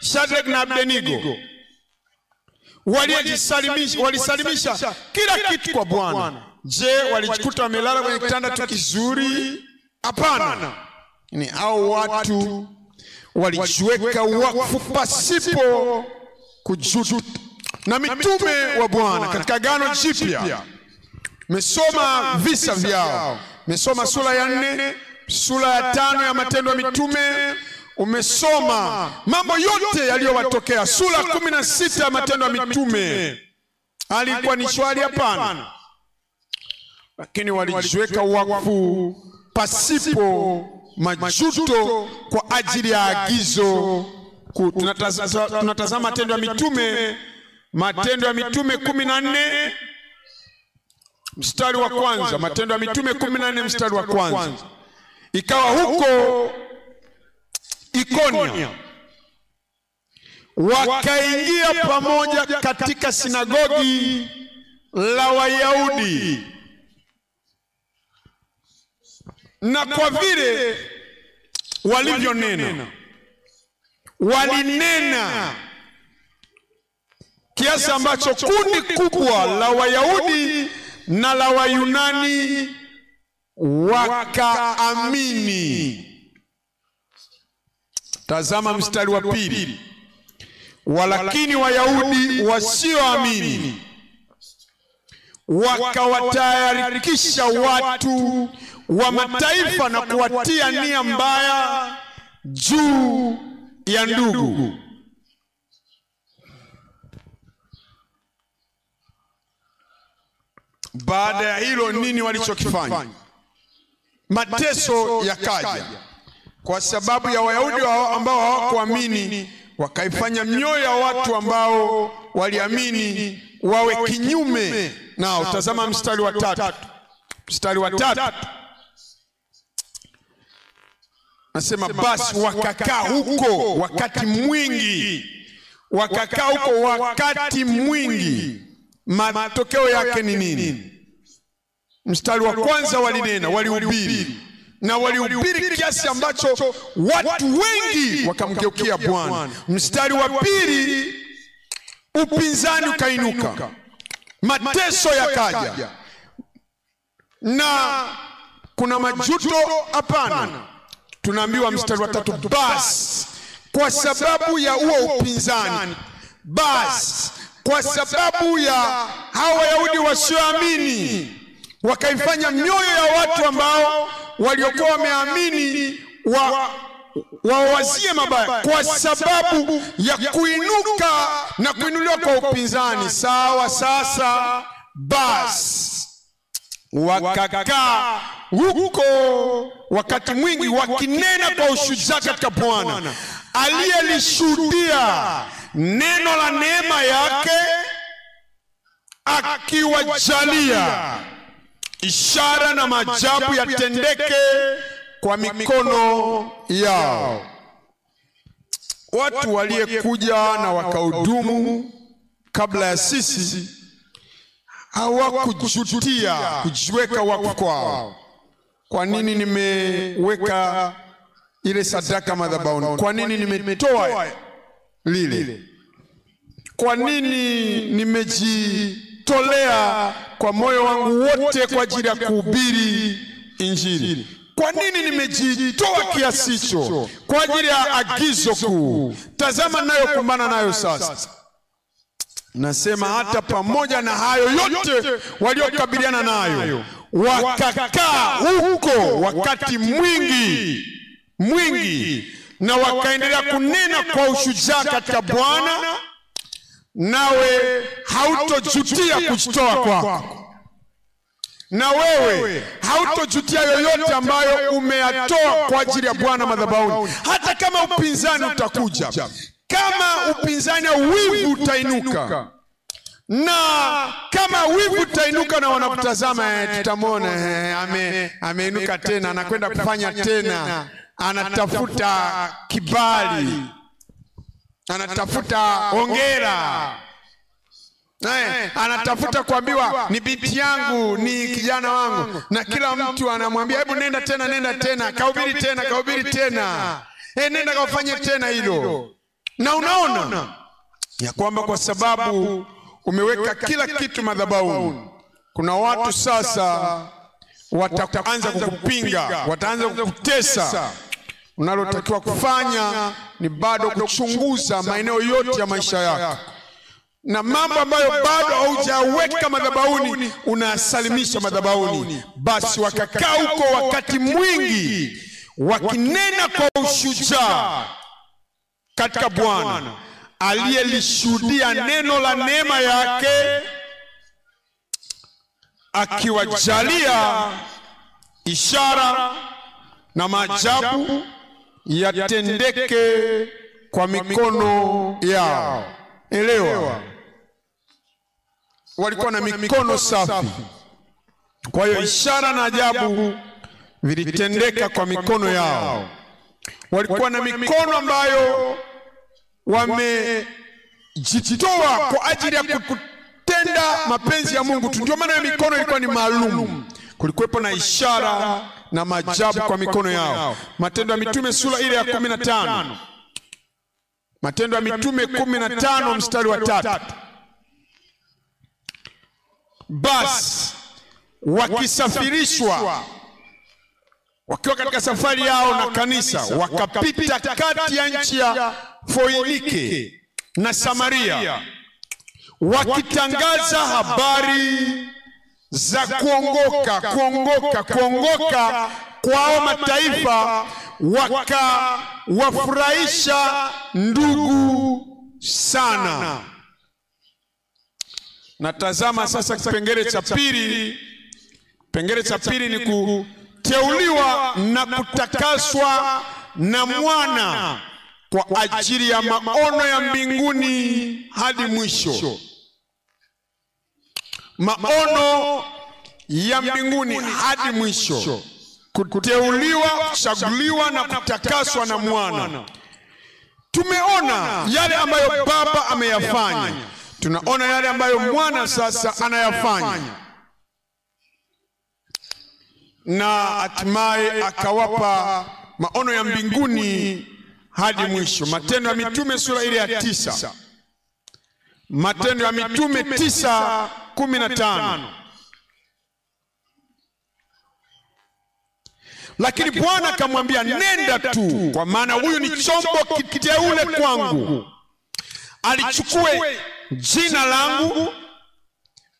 Shadraka na Abednego walisalimisha kila kitu kwa Bwana. Je, walijikuta wamelala kwenye kitanda tu kizuri? Hapana. Ni hao watu walijiweka wakfu pasipo kujuta. Na mitume wa Bwana katika Agano Jipya, mesoma visa vyao. Mesoma sura ya 4, sura ya 5 ya Matendo ya Mitume. Umesoma mambo yote yaliyowatokea. Sura 16 ya Matendo ya Mitume. Alikuwa ni shwari? Hapana. Lakini walijiweka wakfu pasipo majuto kwa ajili ya agizo. Tunatazama Matendo ya Mitume, Matendo ya Mitume 14 mstari wa kwanza. Matendo ya Mitume 14 mstari wa kwanza. Ikawa huko Ikonia wakaingia pamoja katika sinagogi la Wayahudi, Na kwa vile walivyonena, walinena kiasi ambacho kundi kubwa la Wayahudi na la Wayunani wakaamini. Tazama mstari wa 2. Walakini Wayahudi wasioamini wakawatayarikisha watu wa mataifa na kuwatia nia mbaya juu ya ndugu. Baada ya hilo nini walichokifanya? Mateso yakaja kwa sababu ya Wayahudi ambao hawakuamini, wakaifanya mioyo ya watu ambao waliamini wawe kinyume nao. Tazama mstari wa 3. Mstari wa 3 nasema, basi wakakaa huko wakati mwingi. Wakakaa huko wakati mwingi. Matokeo yake ni nini? Mstari wa 1 walinena, walihubiri. Na walihubiri kiasi ambacho watu wengi wakamgeukia Bwana. Mstari wa 2, upinzani ukainuka, mateso yakaja. Na kuna majuto? Hapana. Tunaambiwa mstari wa 3, basi kwa sababu ya huo upinzani, basi kwa sababu ya hao Wayahudi wasioamini, wakaifanya mioyo ya watu ambao waliokuwa wameamini wawazie mabaya, kwa sababu ya kuinuka na kuinuliwa kwa upinzani. Sawa. Sasa basi wakakaa huko wakati mwingi, wakinena kwa ushujaa katika Bwana aliyelishuhudia neno la neema yake, akiwajalia ishara na maajabu yatendeke kwa mikono yao. Watu waliyekuja na wakahudumu kabla ya sisi hawakujutia kujiweka wakfu kwao. Kwa nini nimeweka ile sadaka madhabahuni? Kwa nini nimetoa lile? Kwa nini nimejitolea kwa moyo wangu wote kwa ajili ya kuhubiri Injili? Kwa nini nimejitoa kiasi hicho kwa ajili ya agizo kuu? Tazama nayo kumbana nayo sasa. Nasema hata pamoja na hayo yote waliokabiliana nayo, wakakaa huko wakati mwingi na wakaendelea kunena kwa ushujaa katika Bwana, nawe hautojutia kujitoa kwako. Na wewe hautojutia yoyote ambayo umeyatoa kwa ajili ya Bwana madhabahuni. Hata kama upinzani utakuja, kama upinzani au wivu utainuka, na kama wivu utainuka na wanakutazama, tutamwona ameinuka tena, anakwenda kufanya tena, anatafuta kibali, anatafuta hongera, anatafuta kuambiwa ni binti yangu, ni kijana wangu, na kila mtu anamwambia hebu nenda tena, kahubiri tena, nenda kafanye tena hilo. Na unaona ya kwamba kwa sababu umeweka kila kitu madhabahuni, kuna watu sasa wataanza kukupinga, wataanza kukutesa. Unalotakiwa kufanya ni bado kuchunguza maeneo yote ya maisha yako, na mambo ambayo bado haujaweka madhabahuni unasalimisha madhabahuni. Basi wakakaa huko wakati mwingi wakinena kwa ushujaa katika Bwana aliyelishuhudia neno la neema yake, akiwajalia ishara na maajabu yatendeke kwa mikono yao. Elewa, walikuwa na mikono safi, kwa hiyo ishara na ajabu vilitendeka kwa mikono yao. Walikuwa na mikono ambayo wamejitoa kwa ajili ya kutenda mapenzi ya Mungu tu. Ndio maana mikono ilikuwa ni maalum. Kulikuwepo na ishara na maajabu kwa mikono yao. Matendo ya Mitume sura ile ya 15. Matendo ya Mitume 15 mstari wa 3. Basi wakisafirishwa, wakiwa katika safari yao na kanisa, wakapita kati ya nchi ya Foinike na Samaria, wakitangaza habari za kuongoka kwao mataifa, wakawafurahisha ndugu sana. Natazama sasa kipengele cha pili. Kipengele cha pili ni kuteuliwa na kutakaswa na mwana kwa ajili ya maono ya mbinguni hadi mwisho. Maono ya mbinguni hadi mwisho. Kuteuliwa, kuchaguliwa na kutakaswa na mwana. Tumeona yale ambayo Baba ameyafanya. Tunaona yale ambayo mwana sasa anayafanya. Na hatimaye akawapa maono ya mbinguni hadi mwisho. Matendo ya Mitume sura ile ya 9. Matendo ya Mitume 9:15. Lakini Bwana akamwambia, nenda tu, kwa maana huyu ni chombo kiteule kwangu, alichukue jina langu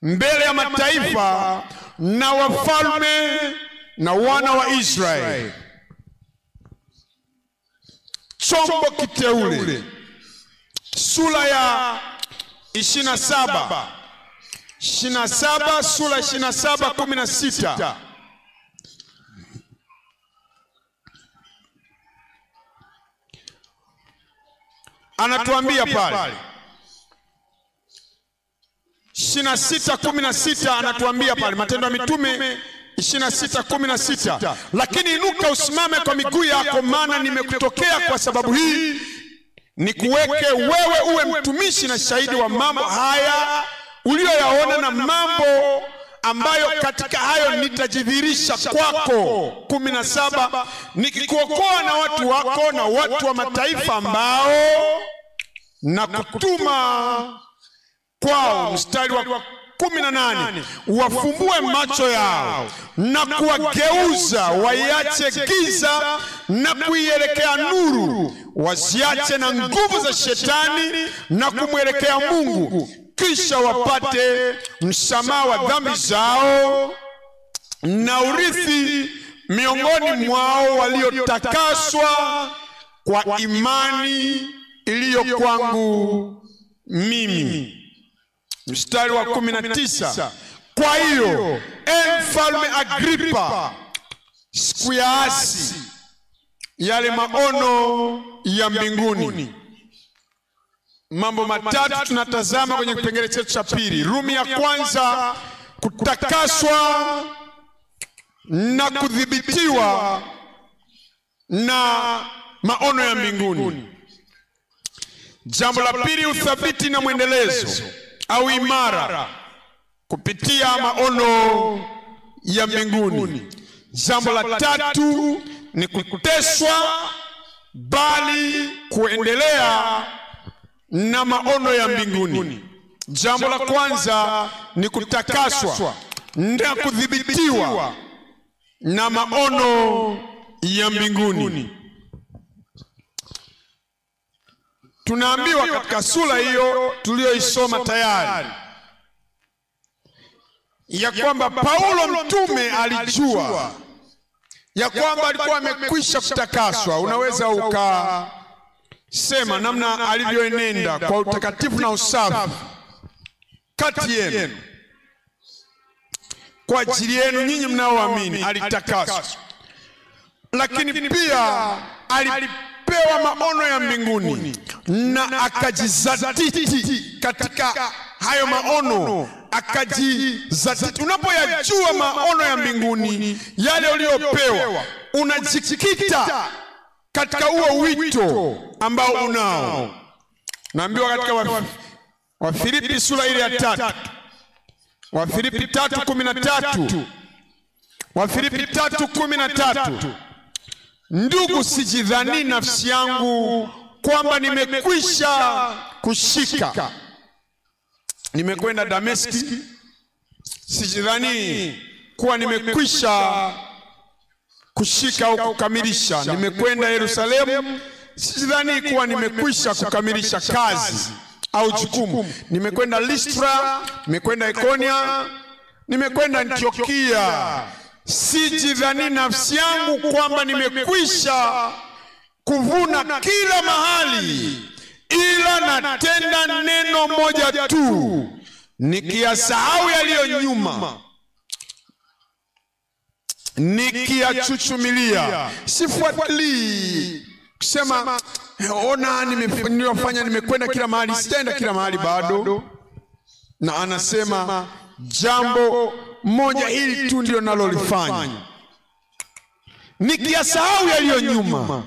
mbele ya mataifa na wafalme na wana wa Israeli. Chombo kiteule. Sura ya 27. Sura 27:16. Anatuambia pale 26:16 anatuambia pale, Matendo ya Mitume 26:16, lakini inuka usimame kwa miguu yako, maana nimekutokea kwa sababu hii, nikuweke wewe uwe mtumishi na shahidi wa mambo haya uliyoyaona na mambo ambayo katika hayo nitajidhihirisha kwako. 17, nikikuokoa na watu wako na watu wa mataifa ambao na kutuma kwao. Mstari wa 18, wafumbue macho yao na kuwageuza waiache giza na kuielekea nuru, waziache na nguvu za shetani na kumwelekea Mungu, kisha wapate msamaha wa dhambi zao na urithi miongoni mwao waliotakaswa kwa imani iliyo kwangu mimi. Mstari wa 19, kwa hiyo Mfalme Agripa, siku ya asi yale maono ya mbinguni. Mambo matatu tunatazama kwenye kipengele chetu cha pili. Rumi ya kwanza, kutakaswa na kudhibitiwa na maono ya mbinguni. Jambo la pili, uthabiti na mwendelezo au imara kupitia maono ya mbinguni. Jambo la tatu ni kuteswa bali kuendelea na maono ya mbinguni. Jambo la kwanza ni kutakaswa na kudhibitiwa na maono ya mbinguni. Tunaambiwa katika sura hiyo tuliyoisoma tayari ya kwamba Paulo mtume alijua ya kwamba alikuwa amekwisha kutakaswa. Unaweza ukasema namna alivyoenenda kwa utakatifu na usafi kati yenu kwa ajili yenu nyinyi mnaoamini, alitakaswa. Lakini pia alipewa maono ya mbinguni na akajizatiti katika hayo maono, akajizatiti. Unapoyajua maono ya mbinguni yale uliyopewa, unajikita katika huo wito ambao unao. Naambiwa katika Wafilipi sura ile ya 3, Wafilipi 3:13, Wafilipi 3:13. Ndugu, sijidhani nafsi yangu kwamba nimekwisha kushika. Nimekwenda Dameski, sijidhani kuwa nimekwisha kushika au kukamilisha. Nimekwenda Yerusalemu, sijidhani kuwa nimekwisha kukamilisha kazi au jukumu. Nimekwenda Listra, nimekwenda Ikonia, nimekwenda Antiokia. Sijidhani nafsi yangu kwamba nimekwisha kuvuna kila mahali, ila natenda neno moja tu, nikiyasahau yaliyo nyuma, nikiyachuchumilia. Sifuatilii kusema ona nimefanya, nimekwenda kila mahali. Sitaenda kila mahali bado. Na anasema jambo moja hili tu ndio nalolifanya, nikiyasahau yaliyo nyuma,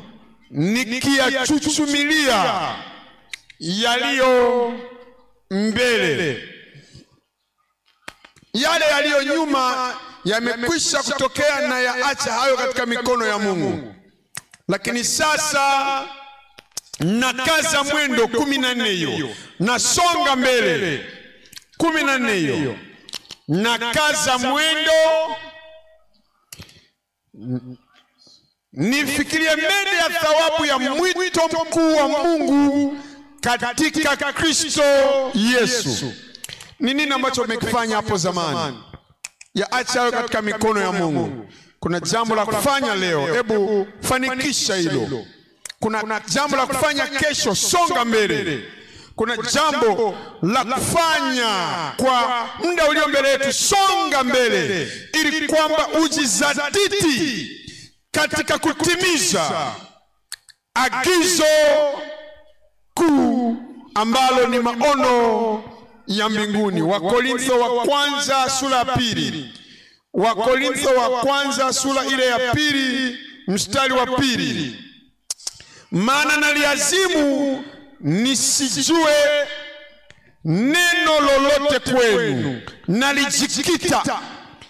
nikiyachuchumilia yaliyo mbele. Yale yaliyo nyuma yamekwisha kutokea, na yaacha hayo katika mikono ya Mungu. Lakini sasa nakaza mwendo. 14 hiyo, nasonga mbele. 14 hiyo, nakaza mwendo nifikirie mbele ya thawabu ya mwito mkuu wa Mungu katika Kristo Yesu. Ni nini ambacho umekifanya hapo zamani? Yaacha hayo katika mikono ya Mungu. Kuna jambo la kufanya leo, hebu fanikisha hilo. Kuna jambo la kufanya kesho, songa mbele. Kuna jambo la kufanya kwa muda ulio mbele yetu, songa mbele, ili kwamba ujizatiti katika kutimiza agizo kuu ambalo ni maono ya mbinguni. Wakorintho wa kwanza sura ya 2. Wakorintho wa kwanza sura ile ya 2 mstari wa 2. Maana naliazimu nisijue neno lolote kwenu, nalijikita.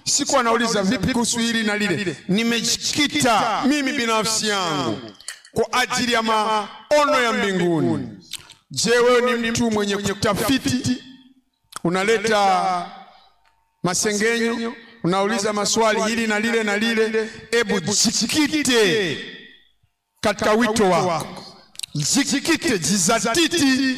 Siku anauliza vipi kuhusu hili na lile. Nimejikita mimi binafsi yangu kwa ajili ya maono ya mbinguni. Je, wewe ni mtu mwenye kutafiti? Unaleta masengenyo, unauliza maswali hili na lile na lile. Hebu jikite katika wito wako. Jikite, jizatiti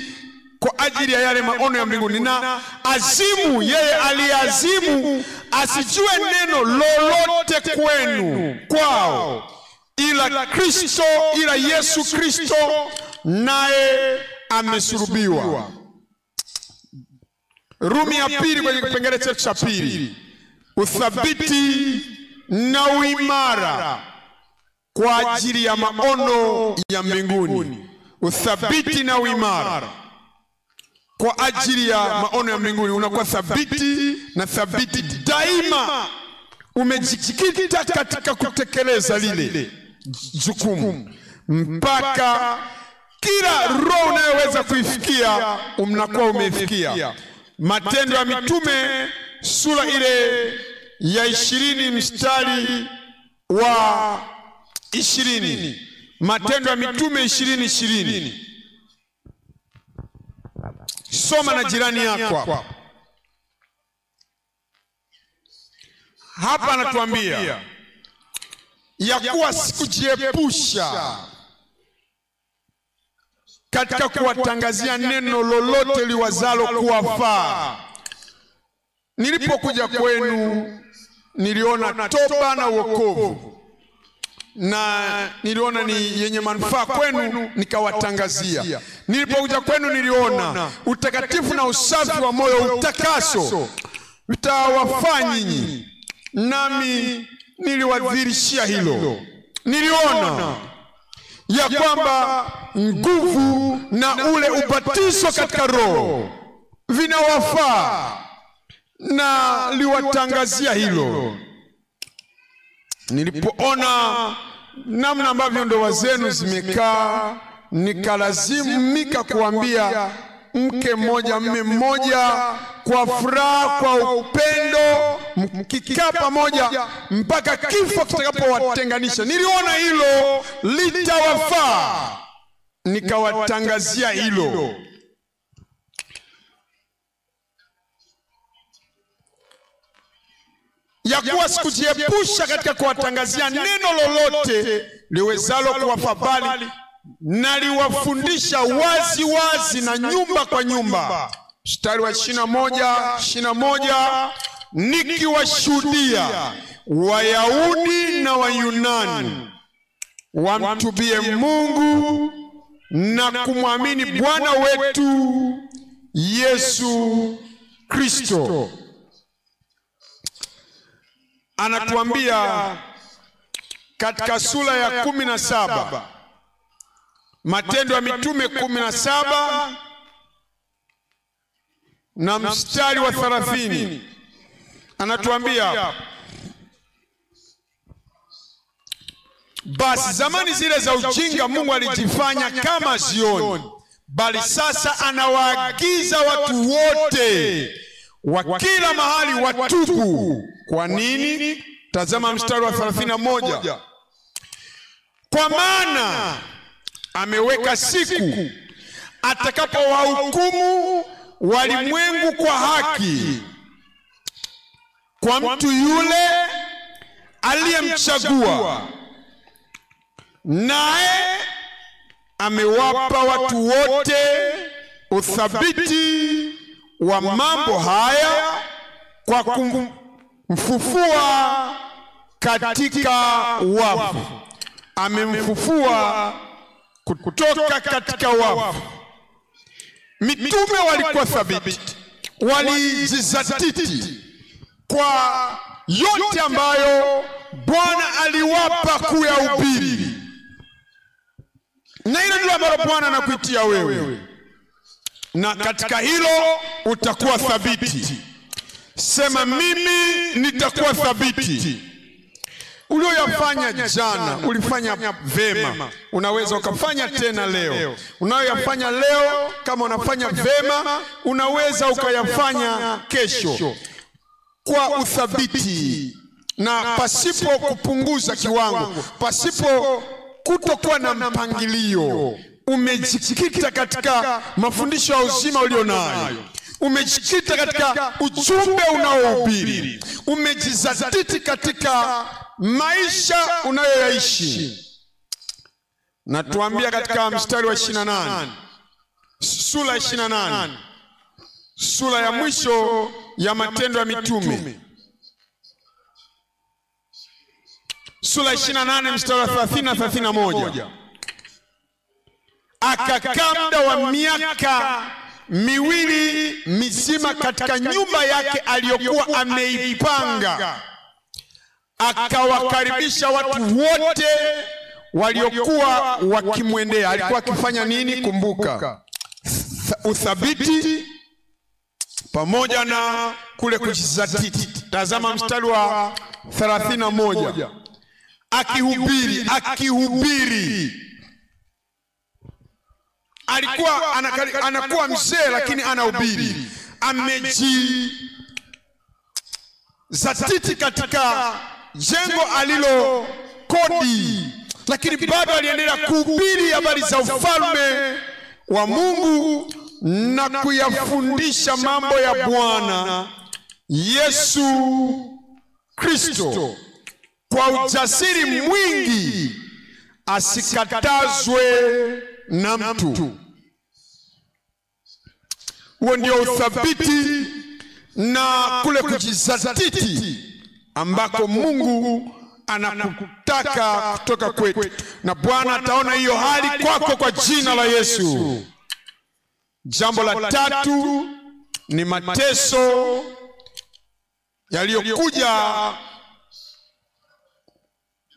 kwa ajili ya yale maono ya mbinguni. Na azimu, yeye aliazimu asijue neno lolote kwenu kwao, ila Kristo, ila Yesu Kristo naye amesulubiwa. Rumi ya 2 kwenye kipengele chetu cha 2. Uthabiti na uimara kwa ajili ya maono ya mbinguni. Uthabiti na uimara kwa ajili ya maono ya mbinguni. Unakuwa thabiti na thabiti daima, umejikita katika kutekeleza lile jukumu mpaka kila roho unayoweza kuifikia mnakuwa umefikia. Matendo ya Mitume sura ile ya 20 mstari wa 20. Matendo ya Mitume 20:20. Soma na jirani yako hapa. Anatuambia ya kuwa sikujiepusha katika kuwatangazia neno lolote liwazalo kuwafaa. Nilipokuja kwenu niliona toba na wokovu, na niliona ni yenye manufaa kwenu, nikawatangazia. Nilipokuja kwenu niliona utakatifu na usafi wa moyo, utakaso vitawafaa nyinyi, nami niliwadhirishia hilo. Niliona ya kwamba nguvu na ule ubatizo katika Roho vinawafaa, na liwatangazia hilo. Nilipoona namna ambavyo ndoa zenu zimekaa, nikalazimika kuambia mke mmoja mume mmoja, kwa furaha, kwa upendo, mkikaa pamoja mpaka kifo kitakapowatenganisha. Niliona hilo litawafaa, nikawatangazia hilo. Ya kuwa sikujiepusha katika kuwatangazia neno lolote liwezalo kuwafaa, bali naliwafundisha wazi wazi na nyumba kwa nyumba. Mstari wa 21, nikiwashuhudia Wayahudi na Wayunani wamtubie Mungu na kumwamini Bwana wetu Yesu Kristo. Anatuambia katika sura ya 17, Matendo ya Mitume 17 na mstari wa 30, anatuambia basi zamani zile za ujinga Mungu alijifanya kama zioni, bali sasa anawaagiza watu wote wa kila mahali watubu. Kwa nini? Tazama mstari wa 31, kwa maana ameweka siku atakapowahukumu walimwengu kwa haki kwa mtu yule aliyemchagua, naye amewapa watu wote uthabiti wa mambo haya kwa kumfufua katika wafu. Amemfufua kutoka katika wafu. Mitume walikuwa thabiti, walijizatiti kwa yote ambayo Bwana aliwapa kuyahubiri, na hilo ndilo ambalo Bwana anakuitia wewe, na katika hilo utakuwa thabiti. Sema, mimi nitakuwa thabiti. Ulioyafanya jana ulifanya vema, unaweza ukafanya tena leo. Unayoyafanya leo kama unafanya vema, unaweza ukayafanya kesho kwa uthabiti na pasipo kupunguza kiwango, pasipo kutokuwa na mpangilio. Umejikita katika mafundisho ya uzima ulionayo, umejikita katika ujumbe unaohubiri, umejizatiti katika maisha unayoyaishi. Na tuambia katika mstari wa 28, sura 28, sura ya mwisho ya Matendo ya Mitume, sura 28 mstari wa 30 na 31, akakaa muda wa miaka miwili mizima katika nyumba yake aliyokuwa ameipanga, akawakaribisha watu wote waliokuwa wakimwendea. Alikuwa akifanya nini? Kumbuka, uthabiti pamoja na kule kujizatiti. Tazama mstari wa 31, akihubiri. Alikuwa anakuwa mzee lakini anahubiri, amejizatiti katika jengo alilo kodi, lakini bado aliendelea kuhubiri habari za ufalme wa Mungu na kuyafundisha mambo ya Bwana Yesu Kristo kwa ujasiri mwingi, asikatazwe na mtu. Huo ndio uthabiti na kule kujizatiti ambako Mungu anakutaka kutoka kwetu, na Bwana ataona hiyo hali kwako kwa jina la Yesu. Jambo la tatu ni mateso yaliyokuja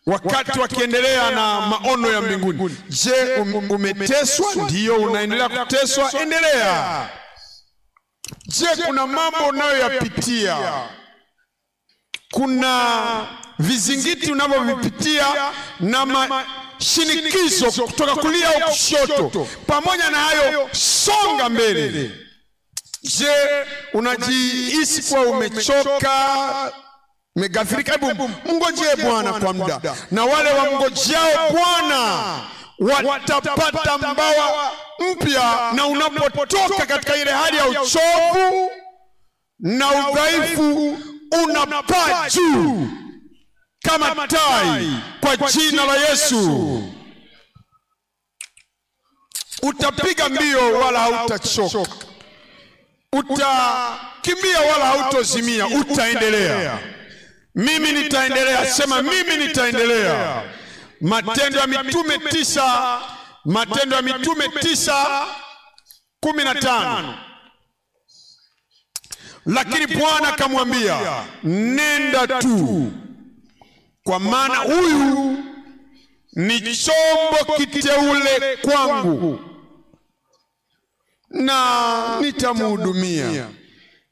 wakati wakiendelea na maono ya mbinguni. Je, umeteswa? Ndiyo, unaendelea kuteswa, endelea. Je, kuna mambo unayoyapitia? Kuna vizingiti unavyovipitia na shinikizo kutoka kulia au kushoto? Pamoja na hayo, songa mbele. Je, unajihisi kuwa umechoka Megafirika, hebu mngojee Bwana kwa muda. Na wale wamngojeao Bwana watapata mbawa mpya. Na unapotoka katika ile hali ya uchovu na udhaifu, unapaa juu kama tai kwa jina la Yesu. Utapiga mbio wala hautachoka. Utakimbia wala hautozimia, utaendelea. Mimi nitaendelea, sema mimi nitaendelea. Matendo ya Mitume 9:15. Lakini Bwana akamwambia, nenda tu, kwa maana huyu ni chombo kiteule kwangu, na nitamhudumia,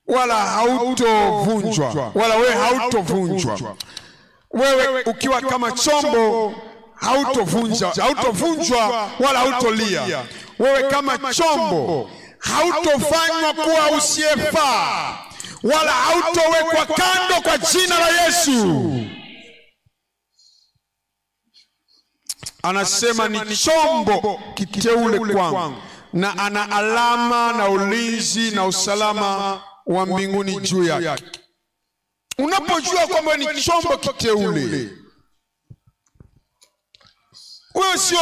wala hautovunjwa, wala wewe hautovunjwa. Wewe ukiwa kama chombo hautovunjwa wala hautolia. Wewe kama chombo hautofanywa kuwa usiyefaa, wala hautowekwa kando kwa jina la Yesu. Anasema ni chombo kiteule kwangu, na ana alama na ulinzi na usalama wa mbinguni juu yake. Unapojua kwamba ni chombo kiteule, wewe sio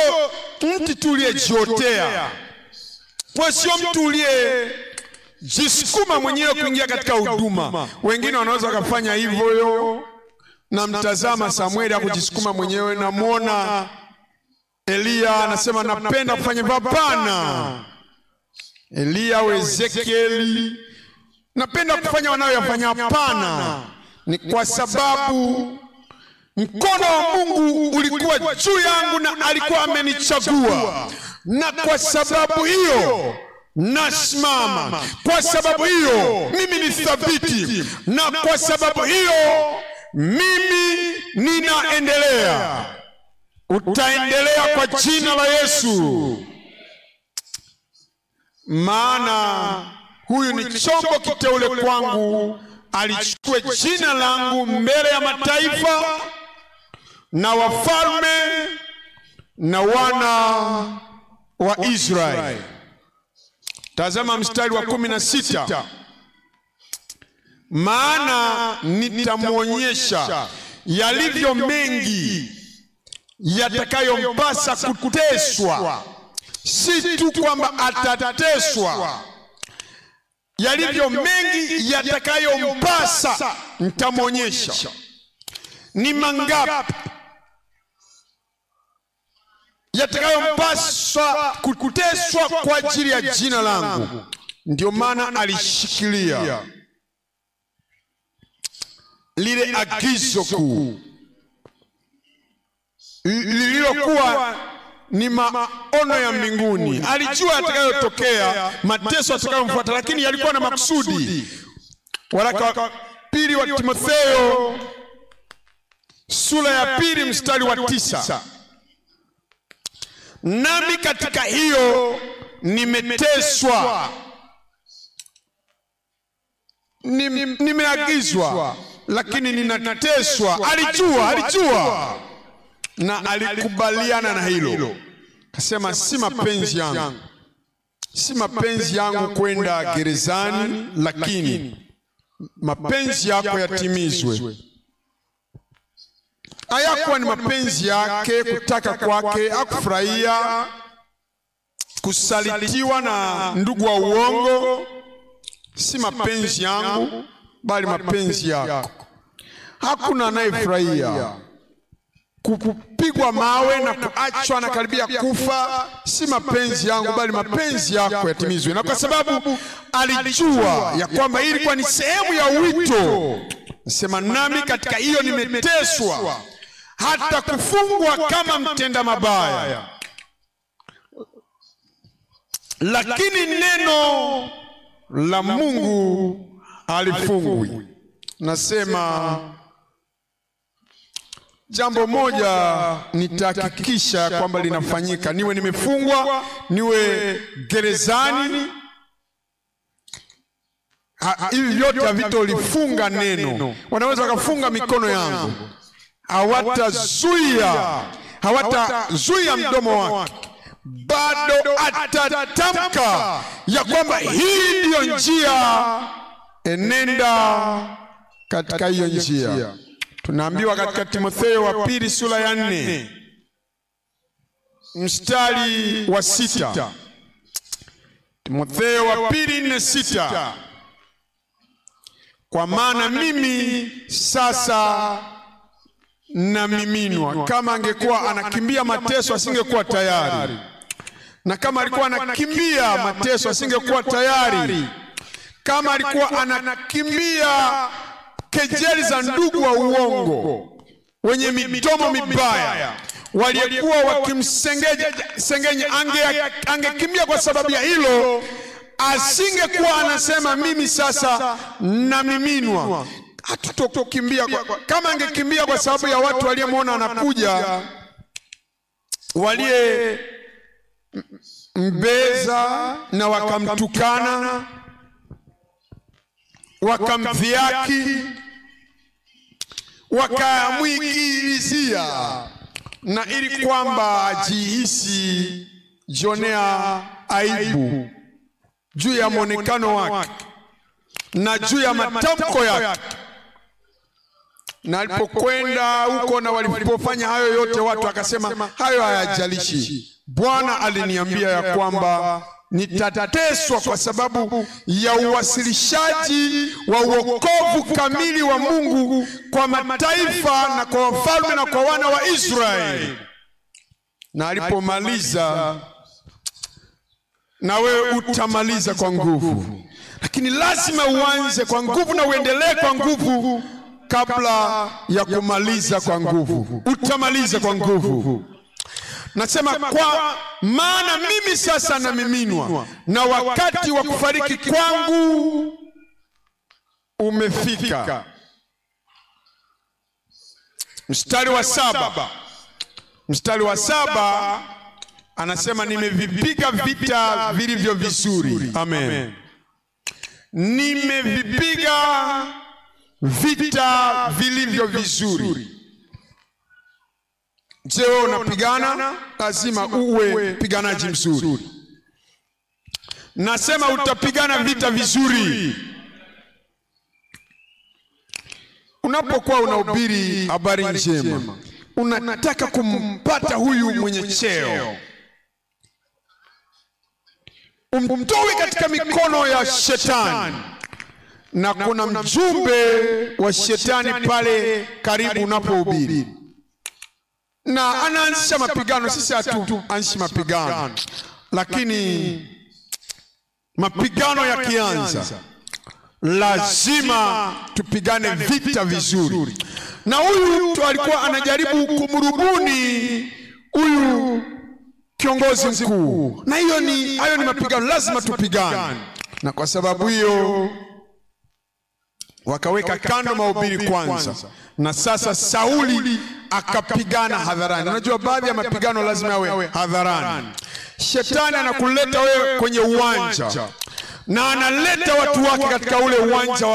mtu tuliyejiotea. Wewe sio mtu uliyejisukuma mwenyewe kuingia katika huduma. Wengine wanaweza kufanya hivyo. Na mtazama Samueli akujisukuma mwenyewe. Na muona Elia anasema napenda kufanya hivyo. Hapana. Elia au Ezekieli napenda kufanya wanayoyafanya. Hapana. Ni kwa sababu mkono wa Mungu ulikuwa juu yangu na alikuwa amenichagua. Na kwa sababu hiyo nasimama. Kwa sababu hiyo mimi ni thabiti. Na kwa sababu hiyo mimi ninaendelea. Utaendelea kwa jina la Yesu. Maana huyu ni chombo kiteule kwangu, alichukue jina langu mbele ya mataifa na wafalme na wana wa Israeli. Tazama mstari wa 16. Maana nitamwonyesha yalivyo mengi yatakayompasa kuteswa. Si tu kwamba atateswa, yalivyo mengi yatakayompasa nitamwonyesha. Ni mangapi yatakayompaswa kuteswa kwa ajili ya jina langu? Ndio maana alishikilia lile agizo kuu lililokuwa ni maono ya mbinguni. Alijua atakayotokea, mateso yatakayomfuata, lakini yalikuwa na makusudi. Waraka wa pili wa Timotheo sura ya 2 mstari wa 9. Nami katika hiyo nimeteswa, nimeagizwa, lakini ninateswa. Alijua na alikubaliana na hilo. Kasema si mapenzi yangu kwenda gerezani, lakini mapenzi yako yatimizwe. Hayakuwa ni mapenzi yake kutaka kwake. Hakufurahia kusalitiwa na ndugu wa uongo. Si mapenzi yangu bali mapenzi yako. Hakuna anayefurahia kupigwa mawe na kuachwa na karibia kufa. Si mapenzi yangu bali mapenzi yako yatimizwe. Na kwa sababu alijua ya kwamba hii ilikuwa ni sehemu ya wito, nasema nami katika hiyo nimeteswa, hata kufungwa kama mtenda mabaya. Lakini neno la Mungu halifungwi. Nasema jambo moja nitahakikisha kwamba linafanyika, niwe nimefungwa, niwe gerezani, hivi vyote havitolifunga neno. Wanaweza wakafunga mikono yangu, hawatazuia mdomo wake, bado atatamka ya kwamba hii ndiyo njia, enenda katika hiyo njia. Tunaambiwa katika Timotheo wa pili sura ya 4 mstari wa 6. Timotheo wa pili 4:6, kwa maana mimi sasa namiminwa. Kama angekuwa anakimbia mateso asingekuwa tayari, na kama alikuwa anakimbia mateso asingekuwa tayari. Kama alikuwa anakimbia kejeli za ndugu wa uongo wenye midomo mibaya waliokuwa wakimsengenya, angekimbia kwa sababu ya hilo. Asingekuwa anasema mimi sasa namiminwa. Hatutokimbia kama angekimbia kwa sababu ya watu waliyemwona anakuja, waliye mbeza na wakamtukana, wakamdhihaki, wakamwigilizia, na ili kwamba ajihisi jionea aibu juu ya mwonekano wake na juu ya matamko yake. Na alipokwenda huko na walipofanya hayo yote, watu akasema hayo hayajalishi. Bwana aliniambia ya kwamba nitateswa kwa sababu ya uwasilishaji wa wokovu kamili wa Mungu kwa mataifa na kwa wafalme na kwa wana wa Israeli. Na alipomaliza, na wewe utamaliza kwa nguvu, lakini lazima uanze kwa nguvu na uendelee kwa nguvu kabla ya kumaliza kwa nguvu. Utamaliza kwa nguvu. Nasema kwa maana mimi sasa namiminwa, na wakati wa kufariki kwangu umefika. Mstari wa 7 anasema nimevipiga vita vilivyo vizuri. Amen. Nimevipiga vita vilivyo vizuri. Je, wewe unapigana? Lazima uwe mpiganaji mzuri. Nasema utapigana vita vizuri. Unapokuwa unahubiri habari njema, unataka kumpata huyu mwenye cheo, umtoe katika mikono ya shetani. Na kuna mjumbe wa shetani pale karibu unapohubiri, na anaanzisha mapigano. Sisi hatuanzishi mapigano, lakini mapigano yakianza lazima tupigane vita vizuri. Na huyu mtu alikuwa anajaribu kumrubuni huyu kiongozi mkuu, na hayo ni mapigano, lazima tupigane. Na kwa sababu hiyo wakaweka kando mahubiri kwanza, na sasa Sauli akapigana hadharani. Unajua baadhi ya mapigano lazima yawe hadharani. Shetani anakuleta wewe kwenye uwanja, na analeta watu wake katika ule uwanja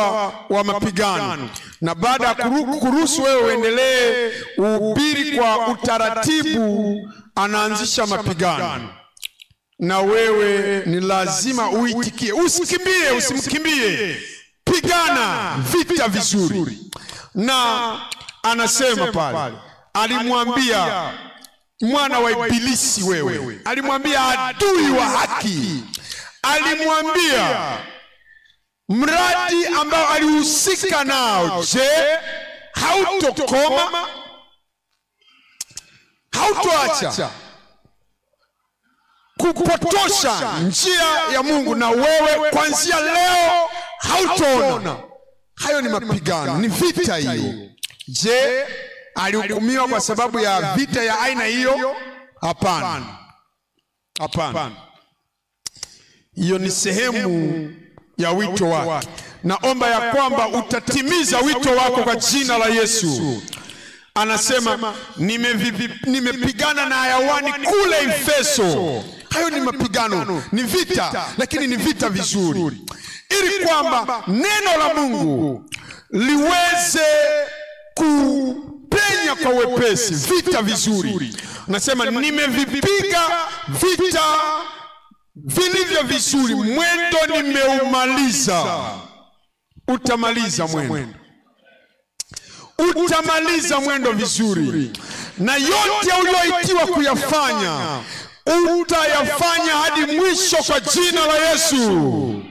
wa mapigano, na baada ya kuruhusu wewe uendelee uhubiri kwa utaratibu, anaanzisha mapigano, na wewe ni lazima uitikie. Usikimbie, usimkimbie, pigana vita vizuri. Na anasema pale, alimwambia mwana wa Ibilisi wewe, alimwambia adui wa haki, alimwambia mradi ambao alihusika nao, je, hautokoma? Hautoacha kupotosha njia ya Mungu, na wewe kuanzia leo hautoona. Hayo ni mapigano, ni vita hiyo. Je, alihukumiwa kwa sababu ya vita ya aina hiyo? Hapana. Hapana. Hiyo ni sehemu ya wito wake. Naomba ya kwamba utatimiza wito wako kwa jina la Yesu. Anasema nimepigana na hayawani kule Efeso. Hayo ni mapigano, ni vita, lakini ni vita vizuri. ili kwamba neno la Mungu liweze kupenya kwa wepesi vita vizuri. Nasema nimevipiga vita vilivyo vizuri, mwendo nimeumaliza. Utamaliza mwendo. Utamaliza mwendo vizuri. Na yote uliyoitiwa kuyafanya utayafanya hadi mwisho kwa jina la Yesu.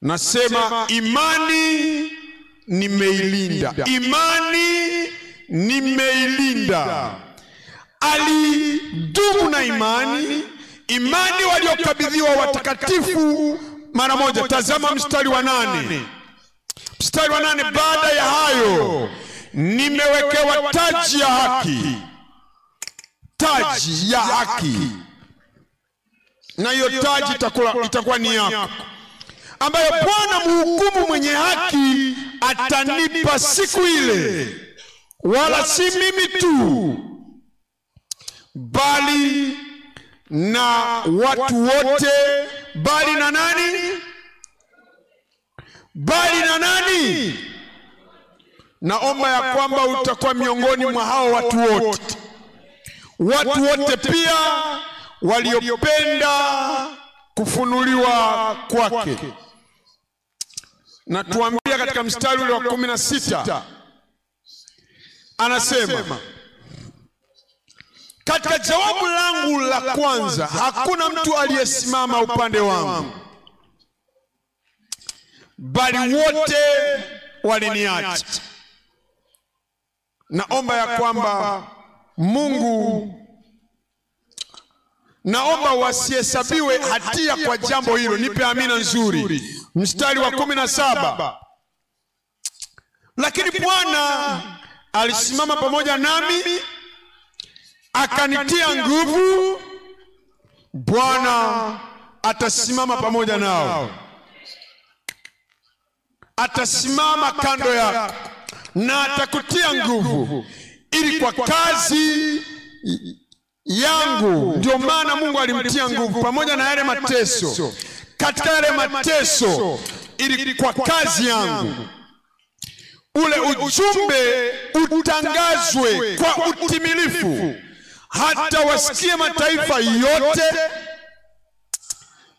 Nasema imani nimeilinda. Imani nimeilinda. Alidumu na imani. Imani waliokabidhiwa watakatifu mara moja. Tazama mstari wa 8. Mstari wa 8, baada ya hayo nimewekewa taji ya haki. Taji ya haki. Na hiyo taji itakuwa ni yako, ambayo Bwana mhukumu mwenye haki atanipa siku ile. Wala si mimi tu, bali na watu wote. Bali na nani? Bali na nani? Naomba ya kwamba utakuwa miongoni mwa hao watu wote. Watu wote pia waliopenda kufunuliwa kwake. Na tuambia katika mstari ule wa 16, anasema, katika jawabu langu la kwanza hakuna mtu aliyesimama upande wangu, bali wote waliniacha. Naomba ya kwamba Mungu, naomba wasihesabiwe hatia kwa jambo hilo. Nipe amina nzuri. Mstari wa 17, lakini Bwana alisimama pamoja nami akanitia nguvu. Bwana atasimama pamoja nao. Atasimama kando yako na atakutia nguvu ili kwa kazi yangu. Ndio maana Mungu alimtia nguvu pamoja na yale mateso. Katika yale mateso, ili kwa kazi yangu ule ujumbe utangazwe kwa utimilifu, hata wasikie mataifa yote,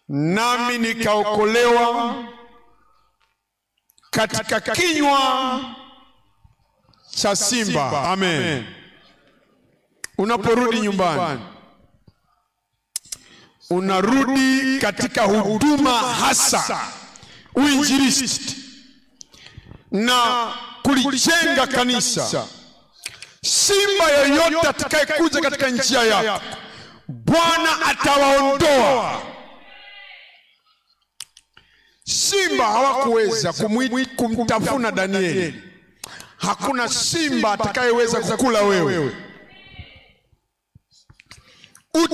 nami nikaokolewa katika kinywa cha simba. Amen. Unaporudi nyumbani, unarudi katika huduma hasa uinjilisti na kulijenga kanisa. Simba yoyote atakayekuja katika njia yako, Bwana atawaondoa. Simba hawakuweza kumtafuna Danieli. Hakuna simba atakayeweza kukula wewe.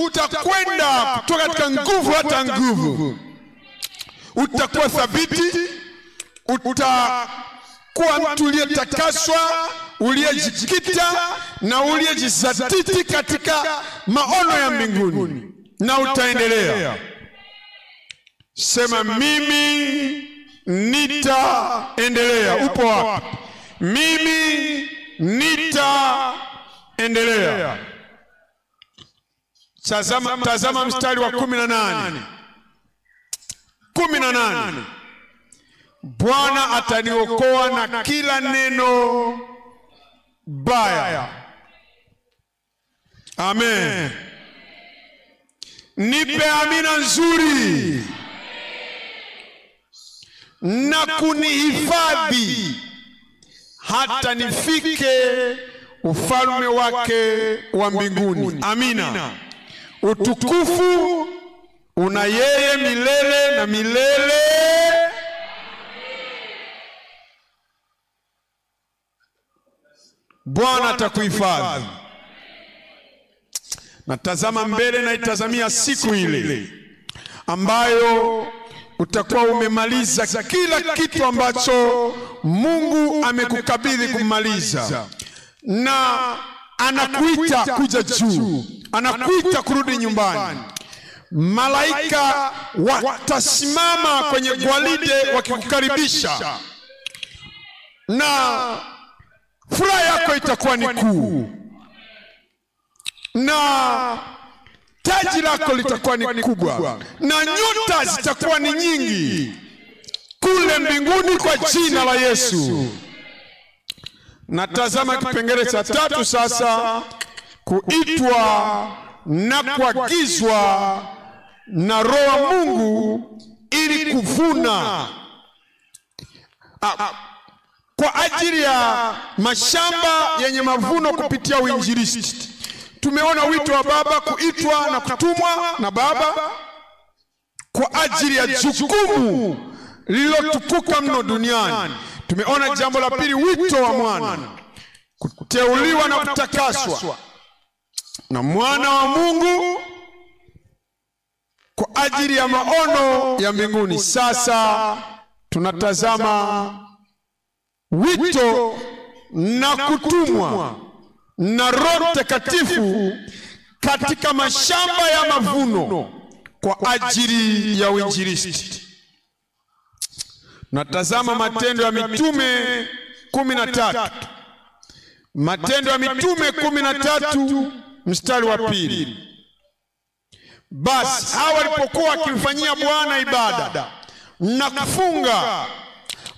Utakwenda kutoka katika nguvu hata nguvu. Utakuwa thabiti. Utakuwa mtu uliyetakaswa, uliyejikita na uliyejizatiti katika maono ya mbinguni, na utaendelea. Sema, mimi nitaendelea. Upo wapi? Mimi nitaendelea. Tazama mstari wa 18. 18, Bwana ataniokoa na kila neno baya. Amen. Nipe amina nzuri. Na kunihifadhi hata nifike ufalme wake wa mbinguni. Amina. Utukufu una yeye milele na milele. Bwana atakuhifadhi. Natazama mbele na itazamia siku ile ambayo utakuwa umemaliza kila kitu ambacho Mungu amekukabidhi kumaliza, na anakuita kuja juu, anakuita kurudi nyumbani. malaika watasimama kwenye gwaride wakikukaribisha, na furaha yako itakuwa ni kuu, na taji lako litakuwa ni kubwa, na nyota zitakuwa ni nyingi kule mbinguni kwa jina la Yesu. Natazama kipengele cha 3 sasa, kuitwa na kuagizwa na Roho wa Mungu ili kuvuna kwa ajili ya mashamba yenye mavuno kupitia uinjilisti. Tumeona wito wa Baba, kuitwa na kutumwa na Baba kwa ajili ya jukumu lililotukuka mno duniani. Tumeona jambo la pili, wito wa Mwana, kuteuliwa na kutakaswa na Mwana wa Mungu kwa ajili ya maono ya mbinguni. Sasa tunatazama wito na kutumwa na Roho Mtakatifu katika mashamba ya mavuno kwa ajili ya uinjilisti. Natazama Matendo ya Mitume 13. Matendo ya Mitume 13 mstari wa 2. Basi hawa walipokuwa wakimfanyia Bwana ibada na kufunga,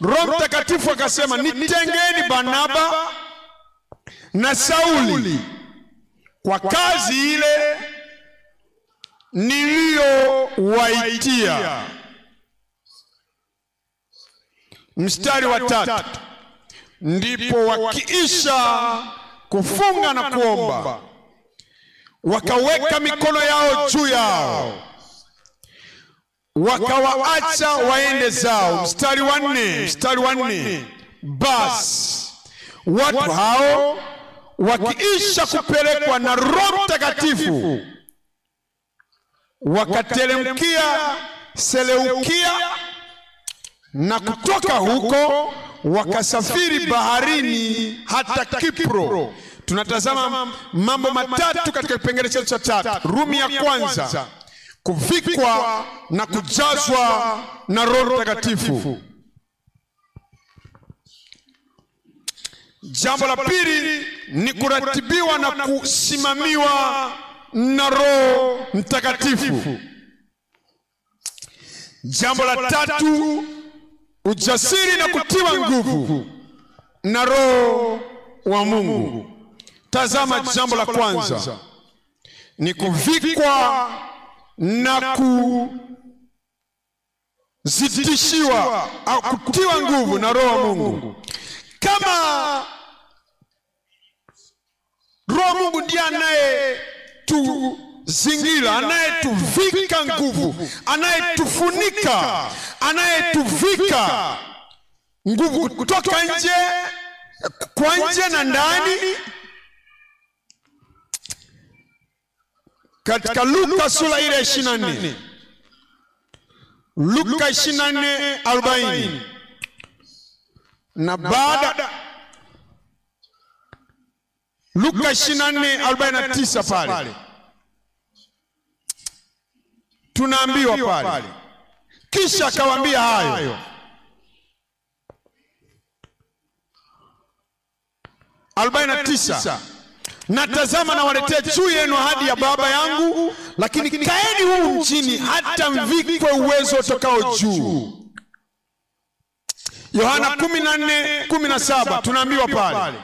Roho Mtakatifu akasema, nitengeni Barnaba na Sauli kwa kazi ile niliyowaitia. Mstari wa 3. Ndipo wakiisha kufunga na kuomba, wakaweka mikono yao juu yao, wakawaacha waende zao. Mstari wa 4. Basi watu hao wakiisha kupelekwa na Roho Mtakatifu wakateremkia Seleukia, na kutoka huko wakasafiri baharini hata Kipro. Tunatazama mambo matatu katika kipengele chetu cha 3. Rumi ya kwanza, kuvikwa na kujazwa na Roho Mtakatifu. Jambo la pili ni kuratibiwa na kusimamiwa na Roho Mtakatifu. Jambo la 3, ujasiri na kutiwa nguvu na Roho wa Mungu. Tazama, jambo la kwanza ni kuvikwa na kuzidishiwa au kutiwa nguvu na Roho wa Mungu. Kama Roho wa Mungu ndiye anayetuzingira, anayetuvika nguvu, anayetufunika, anayetuvika nguvu kutoka nje, kwa nje na ndani. Katika Luka sura ile 24, Luka 24:40, na baada Luka 24:49 pale tunaambiwa pale, kisha akawaambia hayo. 49, natazama nawaletea juu yenu ahadi ya Baba yangu, lakini kaeni humu mjini hata mvikwe uwezo utokao juu. Yohana 14:17 tunaambiwa pale,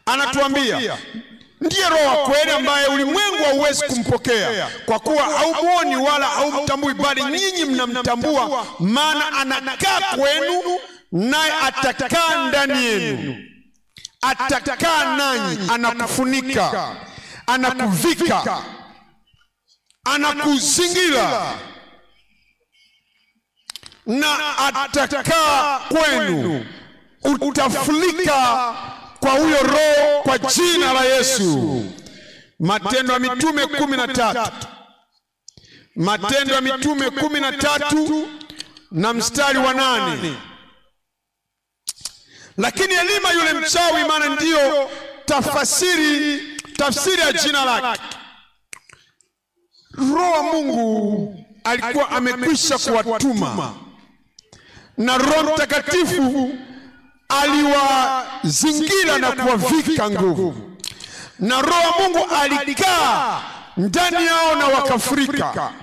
anatuambia ndiye Roho wa kweli ambaye ulimwengu hauwezi kumpokea, kwa kuwa haumuoni wala haumtambui, bali nyinyi mnamtambua, maana anakaa kwenu naye atakaa ndani yenu. Atakaa nanyi, anakufunika, anakuvika, anakuzingira, na atakaa kwenu. Utafulika kwa huyo Roho kwa jina la Yesu. Matendo ya Mitume 13. Matendo ya Mitume 13 na mstari wa 8. Lakini Elima yule mchawi, maana ndiyo tafsiri ya jina lake. Roho wa Mungu alikuwa amekwisha kuwatuma, na Roho Mtakatifu aliwazingira na kuwavika nguvu, na Roho wa Mungu alikaa ndani yao na wakafurika,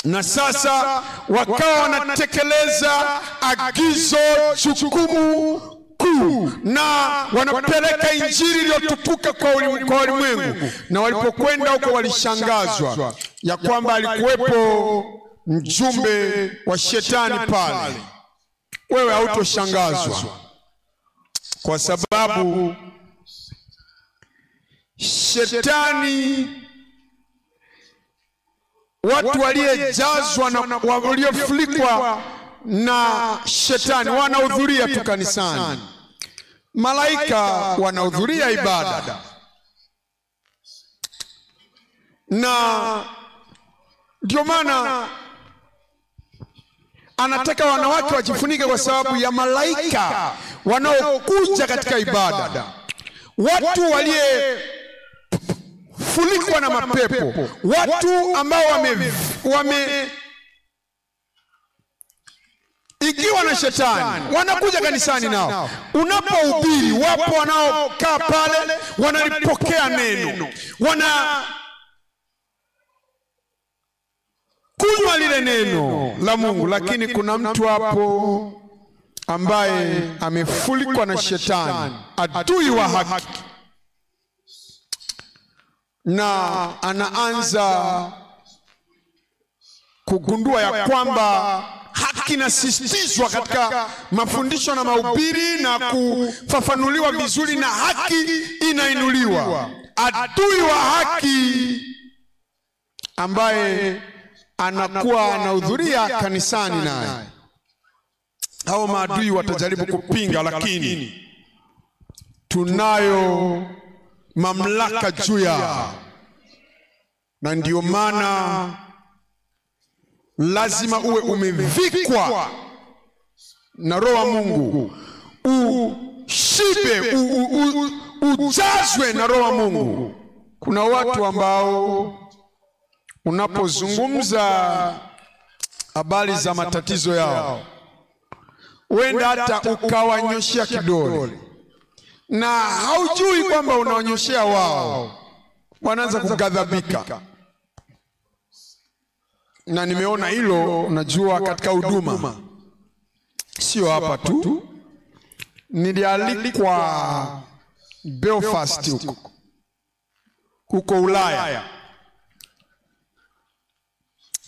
na sasa wakawa wanatekeleza agizo, jukumu kuu, na wanapeleka injili iliyotukuka kwa ulimwengu. Na walipokwenda huko walishangazwa ya kwamba alikuwepo mjumbe wa shetani pale. Wewe hautoshangazwa, kwa sababu shetani, watu waliojazwa na waliofunikwa na shetani wanahudhuria tu kanisani. Malaika wanahudhuria ibada, na ndio maana anataka wanawake wajifunike, kwa sababu ya malaika wanaokuja katika ibada. Watu waliofunikwa na mapepo, watu ambao ikiwa na shetani wanakuja kanisani nao. Unapohubiri, wapo wanaokaa pale wanalipokea neno, kunywa lile neno la Mungu, lakini kuna mtu hapo ambaye amefunikwa na shetani, adui wa haki, na anaanza kugundua ya kwamba haki inasisitizwa katika mafundisho na mahubiri na kufafanuliwa vizuri, na haki inainuliwa. Adui wa haki ambaye anakuwa anahudhuria kanisani, naye hao maadui watajaribu kupinga, lakini tunayo mamlaka juu yao, na ndio maana lazima uwe umevikwa na Roho wa Mungu, ushibe, ujazwe na Roho wa Mungu. Kuna watu ambao unapozungumza habari za matatizo yao, wenda hata ukawanyoshia kidole na haujui kwamba unawanyoshea wao, wanaanza kugadhabika. Na nimeona hilo, unajua, katika huduma, sio hapa tu. Nilialikwa Belfast huko Ulaya,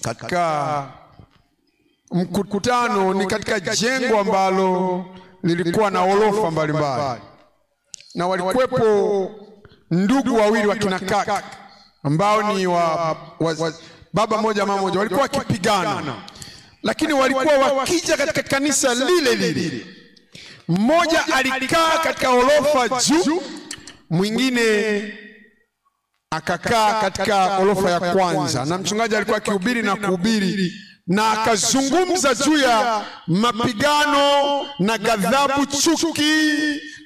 katika mkutano. Ni katika jengo ambalo lilikuwa na orofa mbalimbali, na walikuwepo ndugu wawili wa kina kaka ambao ni wa baba moja mama moja, walikuwa wakipigana, lakini walikuwa wakija katika kanisa lile lile. Mmoja alikaa katika orofa juu, mwingine akakaa katika orofa ya kwanza, na mchungaji alikuwa akihubiri na kuhubiri, na akazungumza juu ya mapigano na ghadhabu, chuki,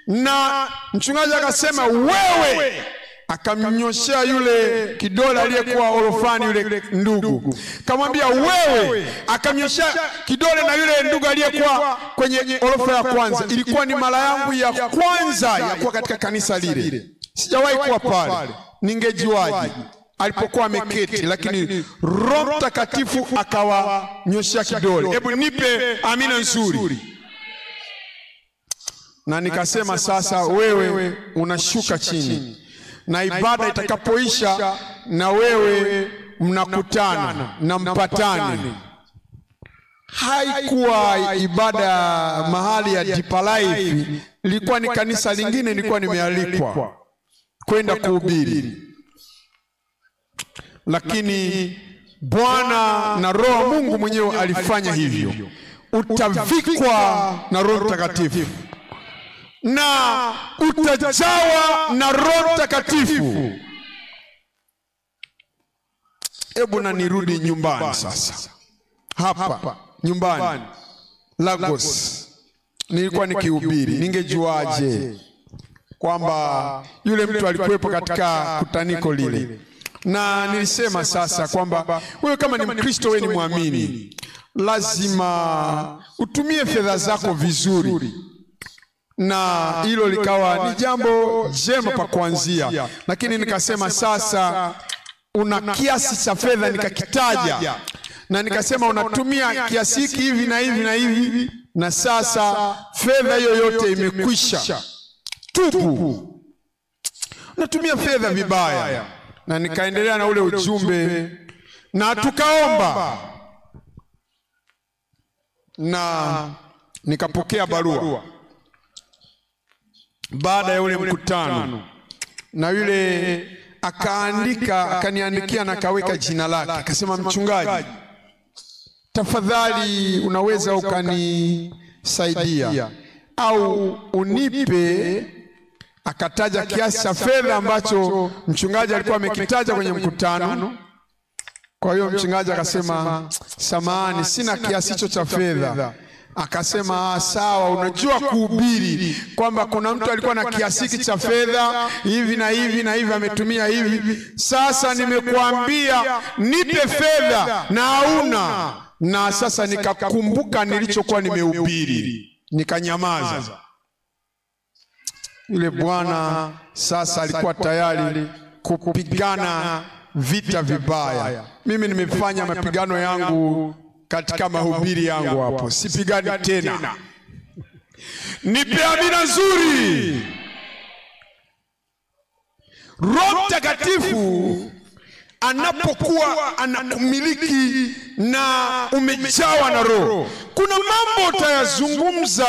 na mchungaji akasema wewe, akamnyoshea yule kidole aliyekuwa orofani yule ndugu, kamwambia wewe, akamnyoshea kidole na yule ndugu aliyekuwa kwenye orofa ya kwanza. Ilikuwa ni mara yangu ya kwanza ya kuwa katika kanisa lile, sijawahi kuwa pale, ningejuaje alipokuwa ameketi, lakini Roho Mtakatifu akawanyoshea kidole. Hebu nipe amina nzuri. Na nikasema sasa, wewe unashuka chini, na ibada itakapoisha na wewe mnakutana na mpatane. Haikuwa ibada mahali ya Deeper Life, ilikuwa ni kanisa lingine, nilikuwa nimealikwa kwenda kuhubiri. Lakini Bwana na Roho Mungu mwenyewe alifanya hivyo. Utavikwa na Roho Mtakatifu na utajawa na Roho Mtakatifu. Hebu na nirudi nyumbani sasa. Hapa nyumbani Lagos nilikuwa nikihubiri, ningejuaje kwamba yule mtu alikuwepo katika kutaniko lile, na nilisema sasa kwamba wewe kama ni Mkristo, wewe ni muamini, lazima utumie fedha zako vizuri, na hilo likawa ni jambo jema pa kuanzia. Lakini nikasema sasa una kiasi cha fedha, nikakitaja na nikasema unatumia kiasi hiki hivi na hivi na hivi, na sasa fedha hiyo yote imekwisha. Tubu, unatumia fedha vibaya. Na nikaendelea na ule ujumbe na tukaomba, na nikapokea barua baada ya ule mkutano, na yule akaniandikia na kaweka jina lake, akasema, mchungaji, tafadhali unaweza ukanisaidia au unipe. Akataja kiasi cha fedha ambacho mchungaji alikuwa amekitaja kwenye mkutano. Kwa hiyo mchungaji akasema, samahani, sina kiasi hicho cha fedha. Akasema, sawa, unajua kuhubiri kwamba kuna mtu alikuwa na kiasi hiki cha fedha hivi na hivi na hivi, ametumia hivi. Sasa nimekuambia nipe fedha na hauna. Na sasa nikakumbuka nilichokuwa nimehubiri, nikanyamaza. Yule bwana sasa alikuwa tayari kupigana vita vibaya. Mimi nimefanya mapigano yangu katika mahubiri yangu, hapo sipigani tena. Nipe amina nzuri. Roho Mtakatifu anapokuwa anakumiliki na umejawa na Roho, kuna mambo utayazungumza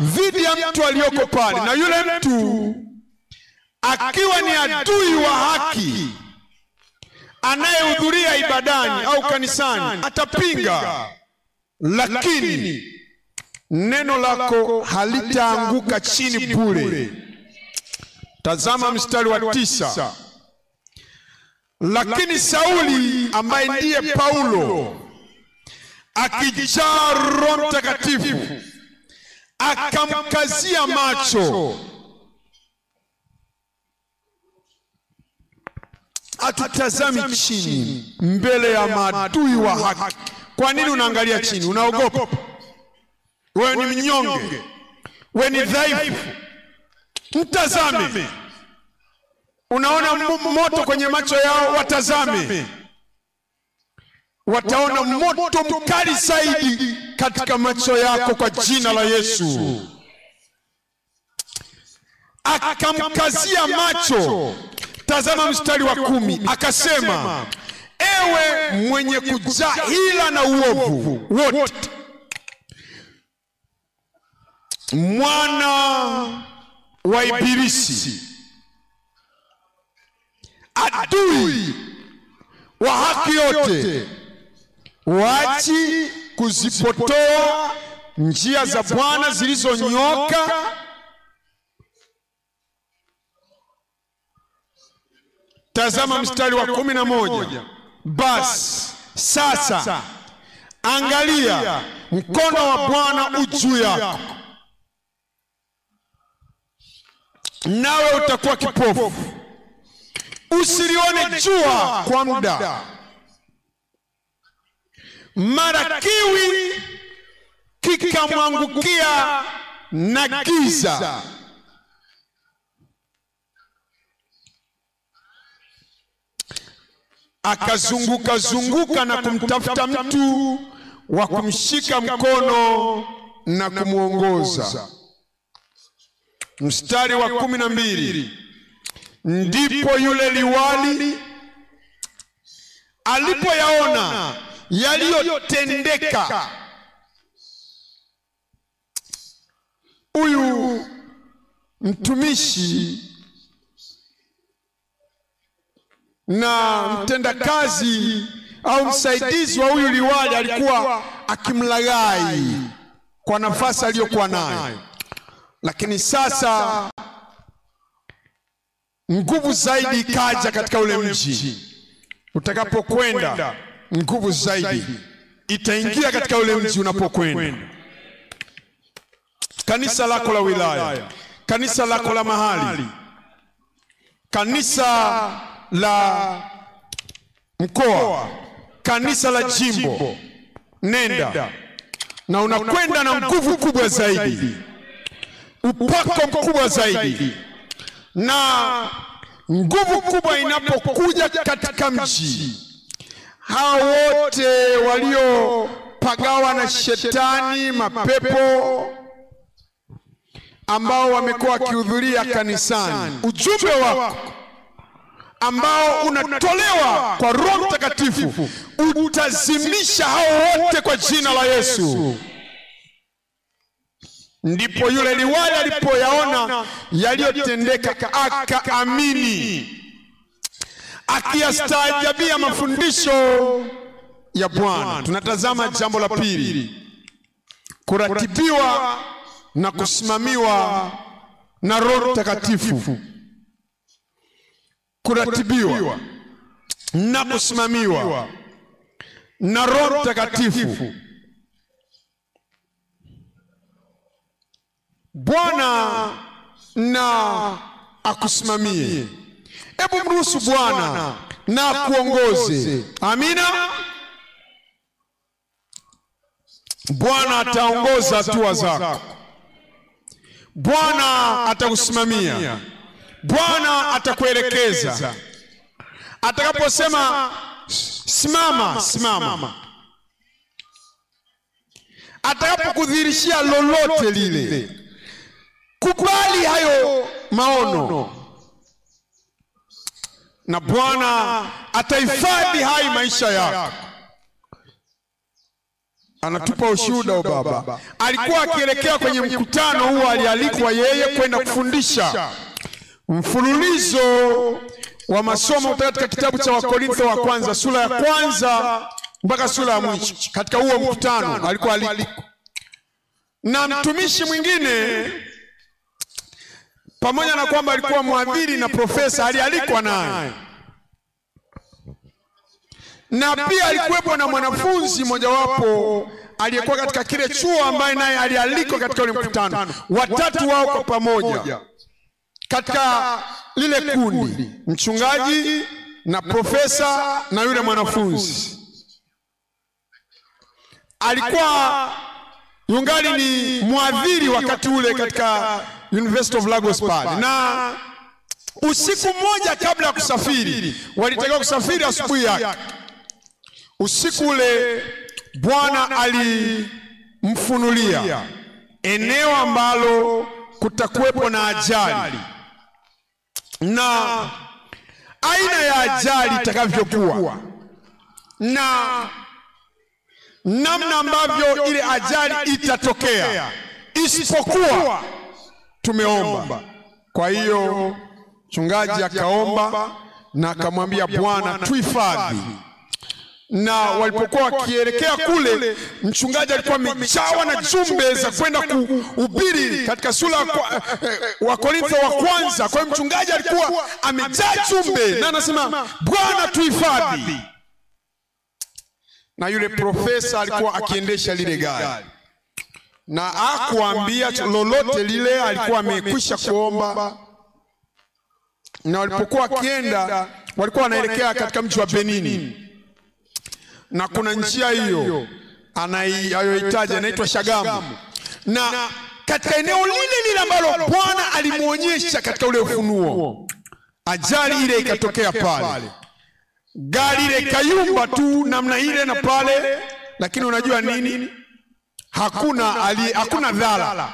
dhidi ya mtu aliyoko pale, na yule mtu akiwa ni adui wa haki anayehudhuria ibadani au kanisani atapinga, lakini neno lako halitaanguka chini bure. Tazama mstari wa 9. Lakini Sauli ambaye ndiye Paulo, akijaa Roho Mtakatifu, akamkazia macho. Atutazami chini mbele ya maadui wa haki. Kwa nini unaangalia chini? Unaogopa? Wewe ni mnyonge, wewe ni dhaifu. Mtazame. Unaona moto kwenye macho yao, watazame. Wataona moto mkali zaidi katika macho yako kwa jina la Yesu. Akamkazia macho. Tazama mstari wa 10, akasema, ewe mwenye kujaa hila na uovu wote, mwana wa Ibilisi, adui wa haki yote, wachi kuzipotoa njia za Bwana zilizonyoka. Tazama mstari wa 11, basi sasa angalia, mkono wa Bwana ujuu yako, nawe utakuwa kipofu, usilione jua kwa muda. Mara kiwi kikamwangukia na giza, akazunguka zunguka na kumtafuta mtu wa kumshika mkono na kumuongoza. Mstari wa 12, ndipo yule liwali alipoyaona yaliyotendeka, huyu mtumishi na mtendakazi au msaidizi wa huyu liwali alikuwa akimlaghai kwa nafasi aliyokuwa nayo. Lakini sasa nguvu zaidi ikaja katika ule mji. Utakapokwenda, nguvu zaidi itaingia katika ule mji unapokwenda. Kanisa lako la wilaya, kanisa lako la mahali, kanisa la mkoa, kanisa la jimbo, nenda na unakwenda na nguvu kubwa zaidi, upako mkubwa zaidi. Na nguvu kubwa inapokuja katika mji, hao wote waliopagawa na shetani, mapepo ambao wamekuwa wakihudhuria kanisani, ujumbe wako ambao unatolewa kwa Roho Mtakatifu utazimisha hao wote kwa jina la Yesu. Ndipo yule liwali alipoyaona yaliyotendeka akaamini, akiyastaajabia mafundisho ya Bwana. Tunatazama jambo la pili, kuratibiwa na kusimamiwa na Roho Mtakatifu. Kuratibiwa na kusimamiwa na Roho Mtakatifu. Bwana na akusimamie. Hebu mruhusu Bwana na kuongoze. Amina. Bwana ataongoza hatua zako. Bwana atakusimamia. Bwana atakuelekeza. Atakaposema simama, simama. Atakapokudhihirishia lolote lile, kubali hayo maono, na Bwana atahifadhi hai maisha yako. Anatupa ushuhuda wa baba. Alikuwa akielekea kwenye mkutano huo, alialikwa yeye kwenda kufundisha mfululizo wa masomo katika kitabu cha Wakorintho wa kwanza, sura ya kwanza mpaka sura ya mwisho. Katika huo mkutano alikuwa alikwa na mtumishi mwingine, pamoja na kwamba alikuwa mhadhiri na profesa, alialikwa naye. Na pia alikuwepo na mwanafunzi mojawapo aliyekuwa katika kile chuo ambaye naye alialikwa katika ule mkutano. Watatu wao kwa pamoja katika lile kundi, mchungaji na profesa na yule mwanafunzi. Alikuwa yungali ni mwadhiri wakati ule katika University of Lagos pale. Na usiku mmoja kabla ya kusafiri, walitakiwa kusafiri asubuhi yake. Usiku ule Bwana alimfunulia eneo ambalo kutakuwepo na ajali, na aina ya ajali itakavyokuwa, na namna ambavyo ile ajali itatokea, isipokuwa tumeomba. Kwa hiyo mchungaji akaomba na akamwambia Bwana, tuhifadhi. Na walipokuwa wakielekea kule, mchungaji alikuwa amejawa na jumbe za kwenda kuhubiri katika sura wa Korintho wa kwanza. Kwa hiyo mchungaji alikuwa amejaa jumbe na anasema Bwana tuhifadhi. Na yule profesa alikuwa akiendesha lile gari, na hakuambia lolote lile, alikuwa amekwisha kuomba. Na walipokuwa wakienda, walikuwa wanaelekea katika mji wa Benini, na kuna njia hiyo anayohitaji inaitwa Shagamu. Na katika eneo lile ambalo Bwana alimuonyesha katika ule ufunuo, ajali ile ikatokea pale. Gari ile kayumba tu namna ile na pale, lakini unajua nini? Hakuna dhara.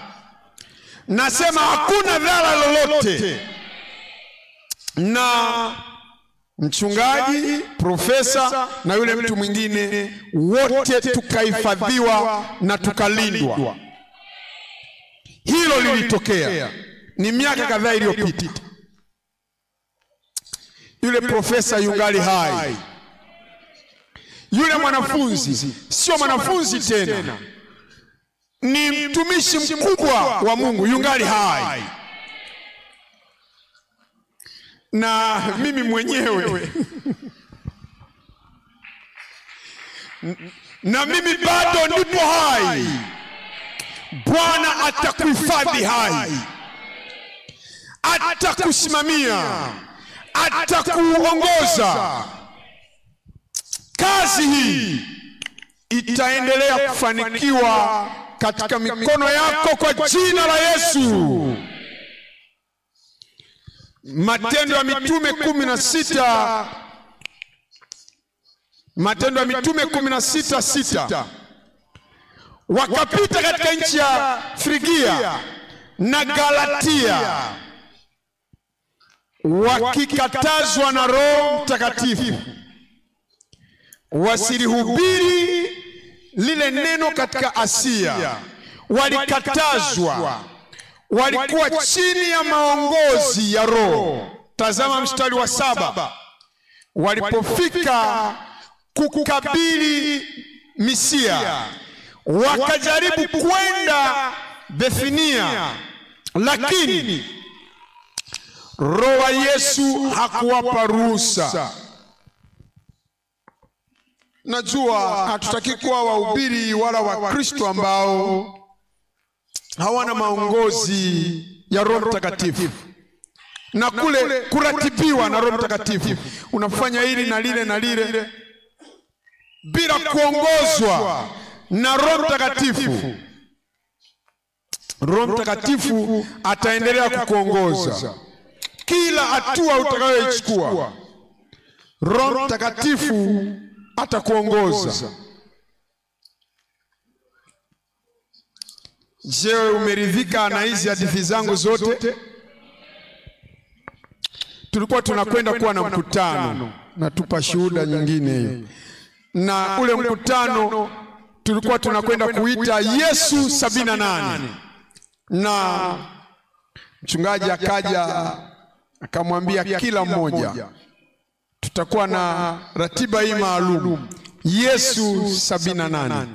Nasema hakuna dhara lolote. Na mchungaji, profesa na yule mtu mwingine wote tukahifadhiwa na tukalindwa. Hilo lilitokea ni miaka kadhaa iliyopita. Yule profesa yungali hai. Yule mwanafunzi sio mwanafunzi tena, ni mtumishi mkubwa wa Mungu, yungali hai. Na mimi mwenyewe na mimi bado nipo hai. Bwana atakuhifadhi hai. atakusimamia, atakuongoza. Kazi hii itaendelea kufanikiwa katika mikono yako kwa jina la Yesu. Matendo ya Mitume 16, Matendo ya Mitume 16:6. Wakapita katika nchi ya Frigia na Galatia, wakikatazwa na Roho Mtakatifu wasilihubiri lile neno katika Asia. Walikatazwa, walikuwa chini ya maongozi ya Roho. Tazama mstari wa 7. Walipofika kukabili Misia, wakajaribu kwenda Bethinia, lakini Roho wa Yesu hakuwapa ruhusa. Najua hatutaki kuwa wahubiri wala Wakristo ambao hawana maongozi ya Roho Mtakatifu na kule kuratibiwa na Roho Mtakatifu. Unafanya hili na lile na lile bila kuongozwa na Roho Mtakatifu. Roho Mtakatifu ataendelea kukuongoza kila hatua utakayoichukua. Roho Mtakatifu atakuongoza. Je, umeridhika na hizi hadithi zangu zote? Tulikuwa tunakwenda kuwa na mkutano, na tupa shuhuda nyingine hiyo. Na ule mkutano tulikuwa tunakwenda kuita Yesu 78. Na mchungaji akaja akamwambia kila mmoja tutakuwa na ratiba hii maalum, Yesu 78.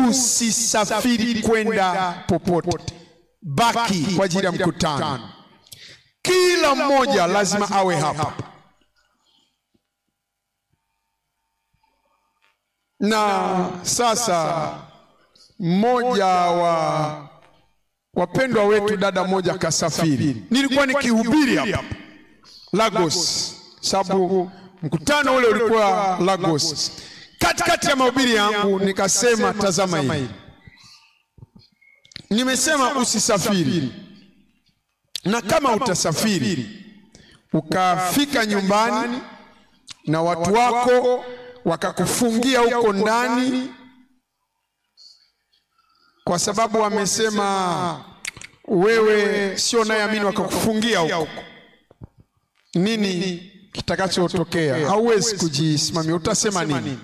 Usisafiri kwenda popote, baki kwa ajili ya mkutano. Kila mmoja lazima awe hapa. Na sasa mmoja wa wapendwa wetu, dada moja kasafiri. Nilikuwa nikihubiri hapa Lagos, sababu mkutano ule ulikuwa Lagos. Katikati ya mahubiri yangu nikasema, tazama hii. Nimesema usisafiri. Na kama utasafiri ukafika nyumbani na watu wako wakakufungia huko ndani, kwa sababu wamesema wewe sio nayeamini, wakakufungia huko, nini kitakachotokea? Hauwezi kujisimamia, utasema nini?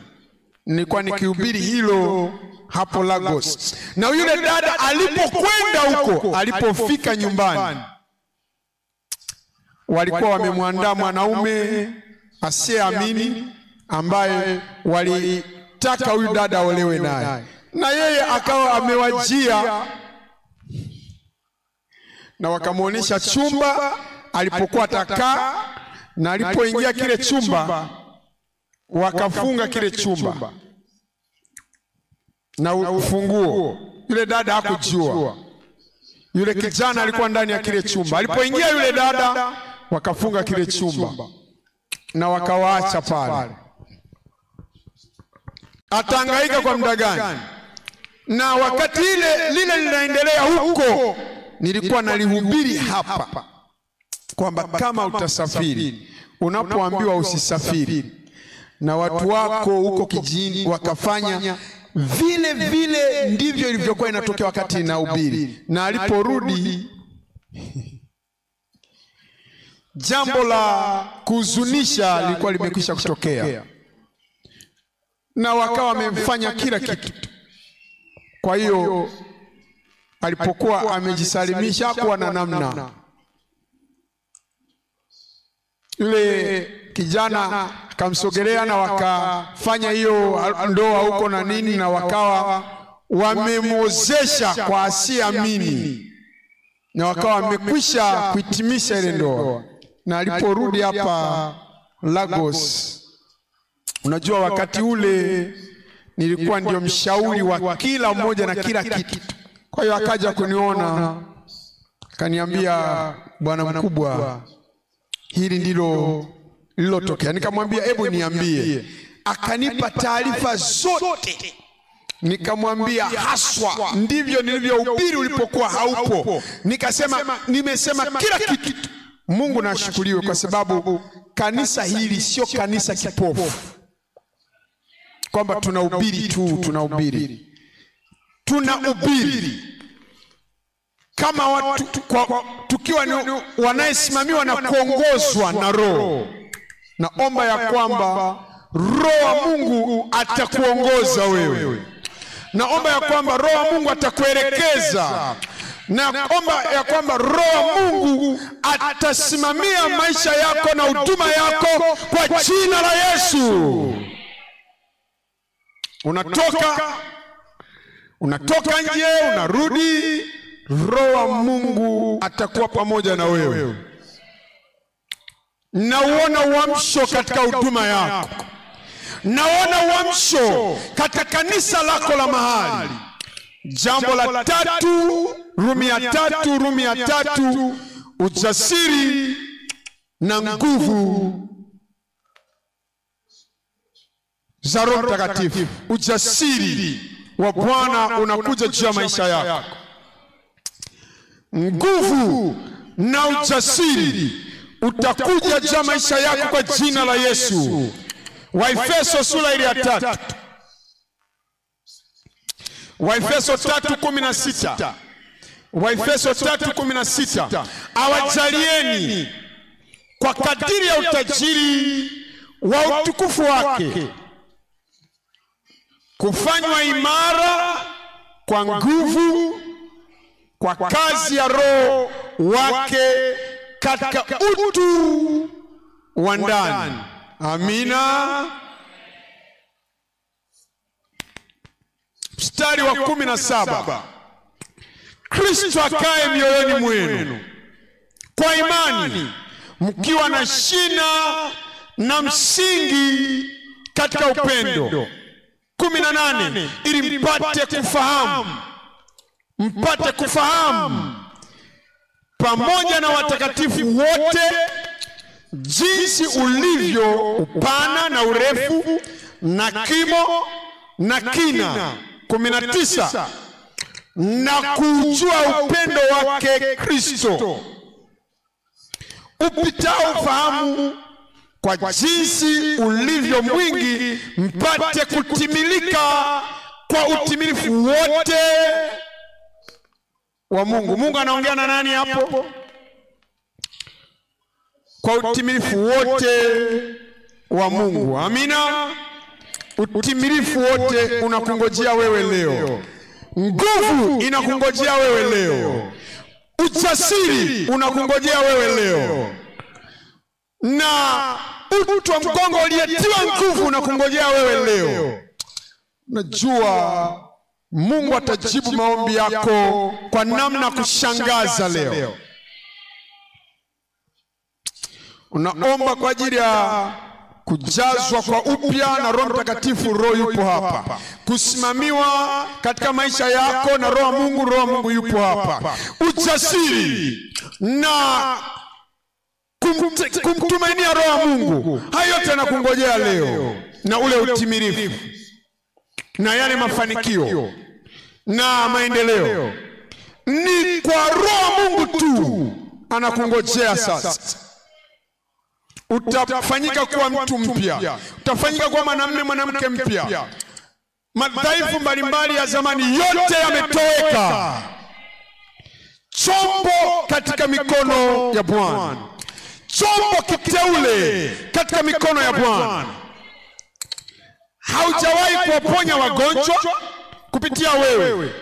Nilikuwa nikihubiri hilo hapo Lagos. Na yule dada alipokwenda huko, alipofika nyumbani, walikuwa wamemwandaa mwanaume asiyeamini ambaye walitaka huyu dada olewe naye, na yeye akawa amewajia na wakamuonesha chumba alipokuwa atakaa. Na alipoingia kile chumba, wakafunga kile chumba na ufunguo. Yule dada hakujua, yule kijana alikuwa ndani ya kile chumba. Alipoingia yule dada, wakafunga kile chumba na wakawaacha pale. Atahangaika kwa muda gani? Na wakati lile linaendelea huko, nilikuwa nalihubiri hapa kwamba kama utasafiri, unapoambiwa usisafiri, na watu wako huko kijini wakafanya vile vile, ndivyo ilivyokuwa inatokea wakati ninahubiri. Na aliporudi, jambo la kuhuzunisha lilikuwa limekwisha kutokea, na wakawa wamemfanya kila kitu. Kwa hiyo alipokuwa amejisalimisha kuwa na namna, yule kijana akamsogelea na wakafanya hiyo ndoa huko na nini, na wakawa wamemwozesha kwa asiamini, na wakawa wamekwisha kuhitimisha ile ndoa. Na aliporudi hapa Lagos, unajua wakati ule nilikuwa ndio mshauri wa kila mmoja na kila kitu. Kwa hiyo akaja kuniona, Kaniambia, bwana mkubwa, hili ndilo lililotokea. Nikamwambia, hebu niambie. Akanipa taarifa zote. Nikamwambia, haswa ndivyo nilivyohubiri ulipokuwa haupo. Nikasema, nimesema kila kitu. Mungu na ashukuriwe kwa sababu kanisa hili sio kanisa kipofu, kwamba tunahubiri tu, tunahubiri kama watu tukiwa ni wanayesimamiwa na kuongozwa na Roho. Naomba ya kwamba Roho wa Mungu atakuongoza wewe. Naomba ya kwamba Roho wa Mungu atakuelekeza. Naomba ya kwamba Roho wa Mungu atasimamia maisha yako na huduma yako kwa jina la Yesu. Unatoka nje, unarudi, Roho wa Mungu atakuwa pamoja na wewe. Naona uamsho katika huduma yako. Naona uamsho katika kanisa lako la mahali. Jambo la tatu, Rumi ya tatu, ujasiri na nguvu za Roho Mtakatifu. Ujasiri wa Bwana unakuja juu ya maisha yako. Nguvu na ujasiri utakuja juu ya maisha yako kwa jina la Yesu. Waefeso sura ile ya 3. Waefeso 3:16. Waefeso 3:16. Awajalieni kwa kadiri ya utajiri wa utukufu wake kufanywa imara kwa nguvu kwa kazi ya Roho wake katika utu wa ndani. Amina. Mstari wa 17. Kristo akae mioyoni mwenu kwa imani, mkiwa na shina na msingi katika upendo. 18. Ili mpate kufahamu pamoja na watakatifu wote jinsi ulivyo upana na urefu na kimo na kina. 19. Na kujua upendo wake Kristo upitao ufahamu, kwa jinsi ulivyo mwingi, mpate kutimilika kwa utimilifu wote wa Mungu. Mungu anaongea na nani hapo? Kwa utimilifu wote wa Mungu. Amina. Utimilifu wote unakungojea wewe leo. Nguvu inakungojea wewe leo. Ujasiri unakungojea wewe leo. Na utu wa mgongo uliyetiwa nguvu unakungojea wewe leo. Najua Mungu atajibu maombi yako kwa namna kushangaza leo. Unaomba kwa ajili ya kujazwa kwa upya na Roho Mtakatifu. Roho yupo hapa kusimamiwa katika maisha yako na Roho Mungu. Roho Mungu yupo hapa. Ujasiri na kumtumainia Roho Mungu, hayo yote yanakungojea leo, na ule utimilifu na yale mafanikio na maendeleo ni kwa Roho Mungu tu anakungojea. Sasa utafanyika kuwa mtu mpya, utafanyika kuwa mwanamume mwanamke mpya. Madhaifu mbalimbali ya zamani yote yametoweka. Chombo katika mikono ya Bwana, chombo kiteule katika mikono ya Bwana. Haujawahi kuwaponya wagonjwa kupitia wewe.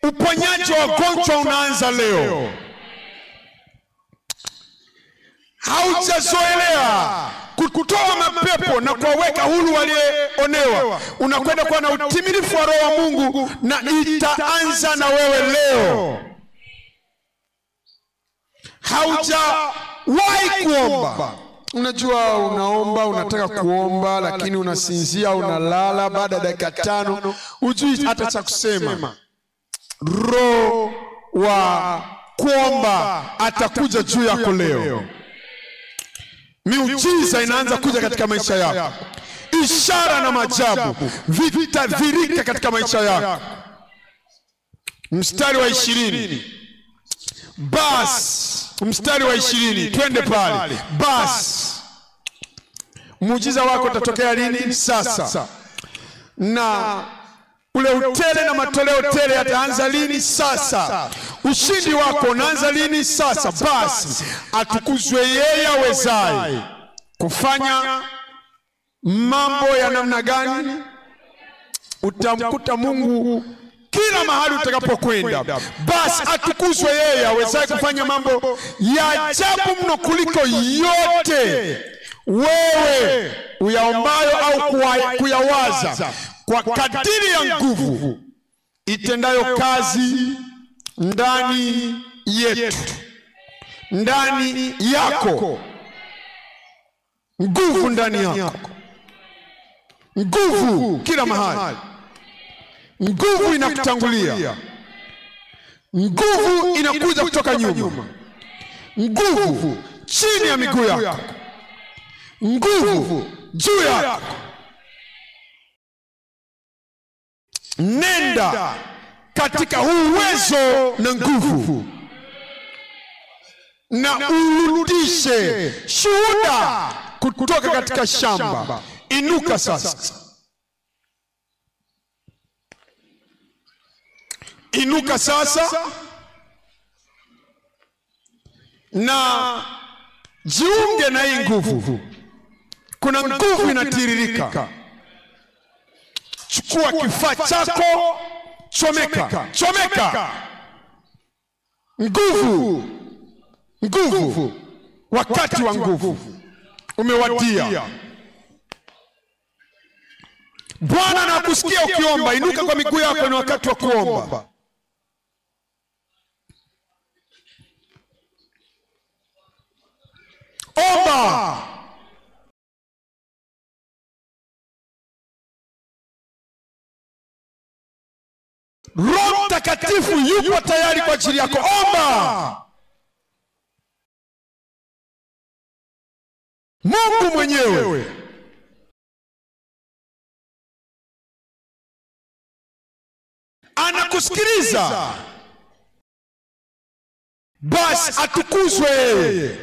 Uponyaji wa wagonjwa unaanza leo. Haujazoelea kutoa mapepo na kuwaweka huru walionewa. Unakwenda kuwa na utimilifu wa Roho wa Mungu, na itaanza na wewe leo. Haujawahi kuomba. Unajua unaomba, unataka kuomba, lakini unasinzia, unalala, baada ya dakika 5 hujui hata cha kusema. Roho wa kuomba atakuja juu yako leo. Miujiza inaanza kuja katika maisha yako. Ishara na maajabu vitadhihirika katika maisha yako. Mstari wa 20. Basi mstari wa 20, twende pale. Basi muujiza wako utatokea lini? Sasa. Na ule utele na matoleo tele yataanza lini? Sasa. Ushindi wako unaanza lini? Sasa. Basi atukuzwe yeye awezaye kufanya mambo ya namna gani? Utamkuta Mungu kila mahali utakapokwenda. Basi atukuzwe yeye awezaye kufanya mambo ya ajabu mno kuliko yote wewe uyaombayo au kuyawaza, kwa kadiri ya nguvu itendayo kazi ndani yetu, ndani yako. Nguvu ndani yako, nguvu kila mahali. Nguvu inakutangulia, nguvu inakuja kutoka nyuma, nguvu chini ya miguu yako, nguvu juu yako. Nenda katika uwezo na nguvu, na urudishe shuhuda kutoka katika shamba. Inuka sasa, inuka sasa, na jiunge na hii nguvu. Kuna nguvu inatiririka. Chukua kifaa chako, chomeka. Nguvu. Wakati wa nguvu umewadia. Bwana anakusikia ukiomba. Inuka kwa miguu yako, ni wakati wa kuomba. Omba. Roho Mtakatifu yupo tayari kwa ajili yako. Omba. Mungu mwenyewe anakusikiliza. Basi atukuzwe yeye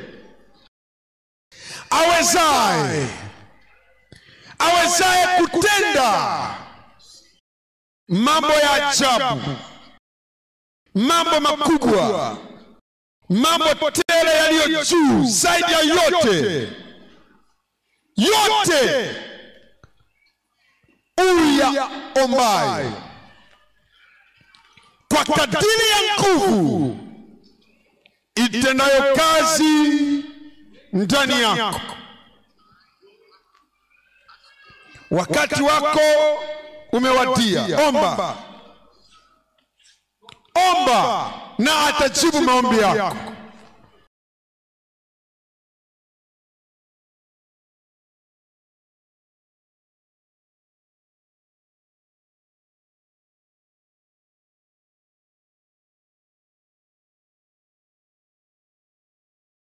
awezaye kutenda mambo ya ajabu, mambo makubwa, mambo tele yaliyo juu zaidi ya yote uyaombaye, kwa kadiri ya nguvu itendayo kazi ndani yako. Wakati wako umewadia. Omba na atajibu maombi yako.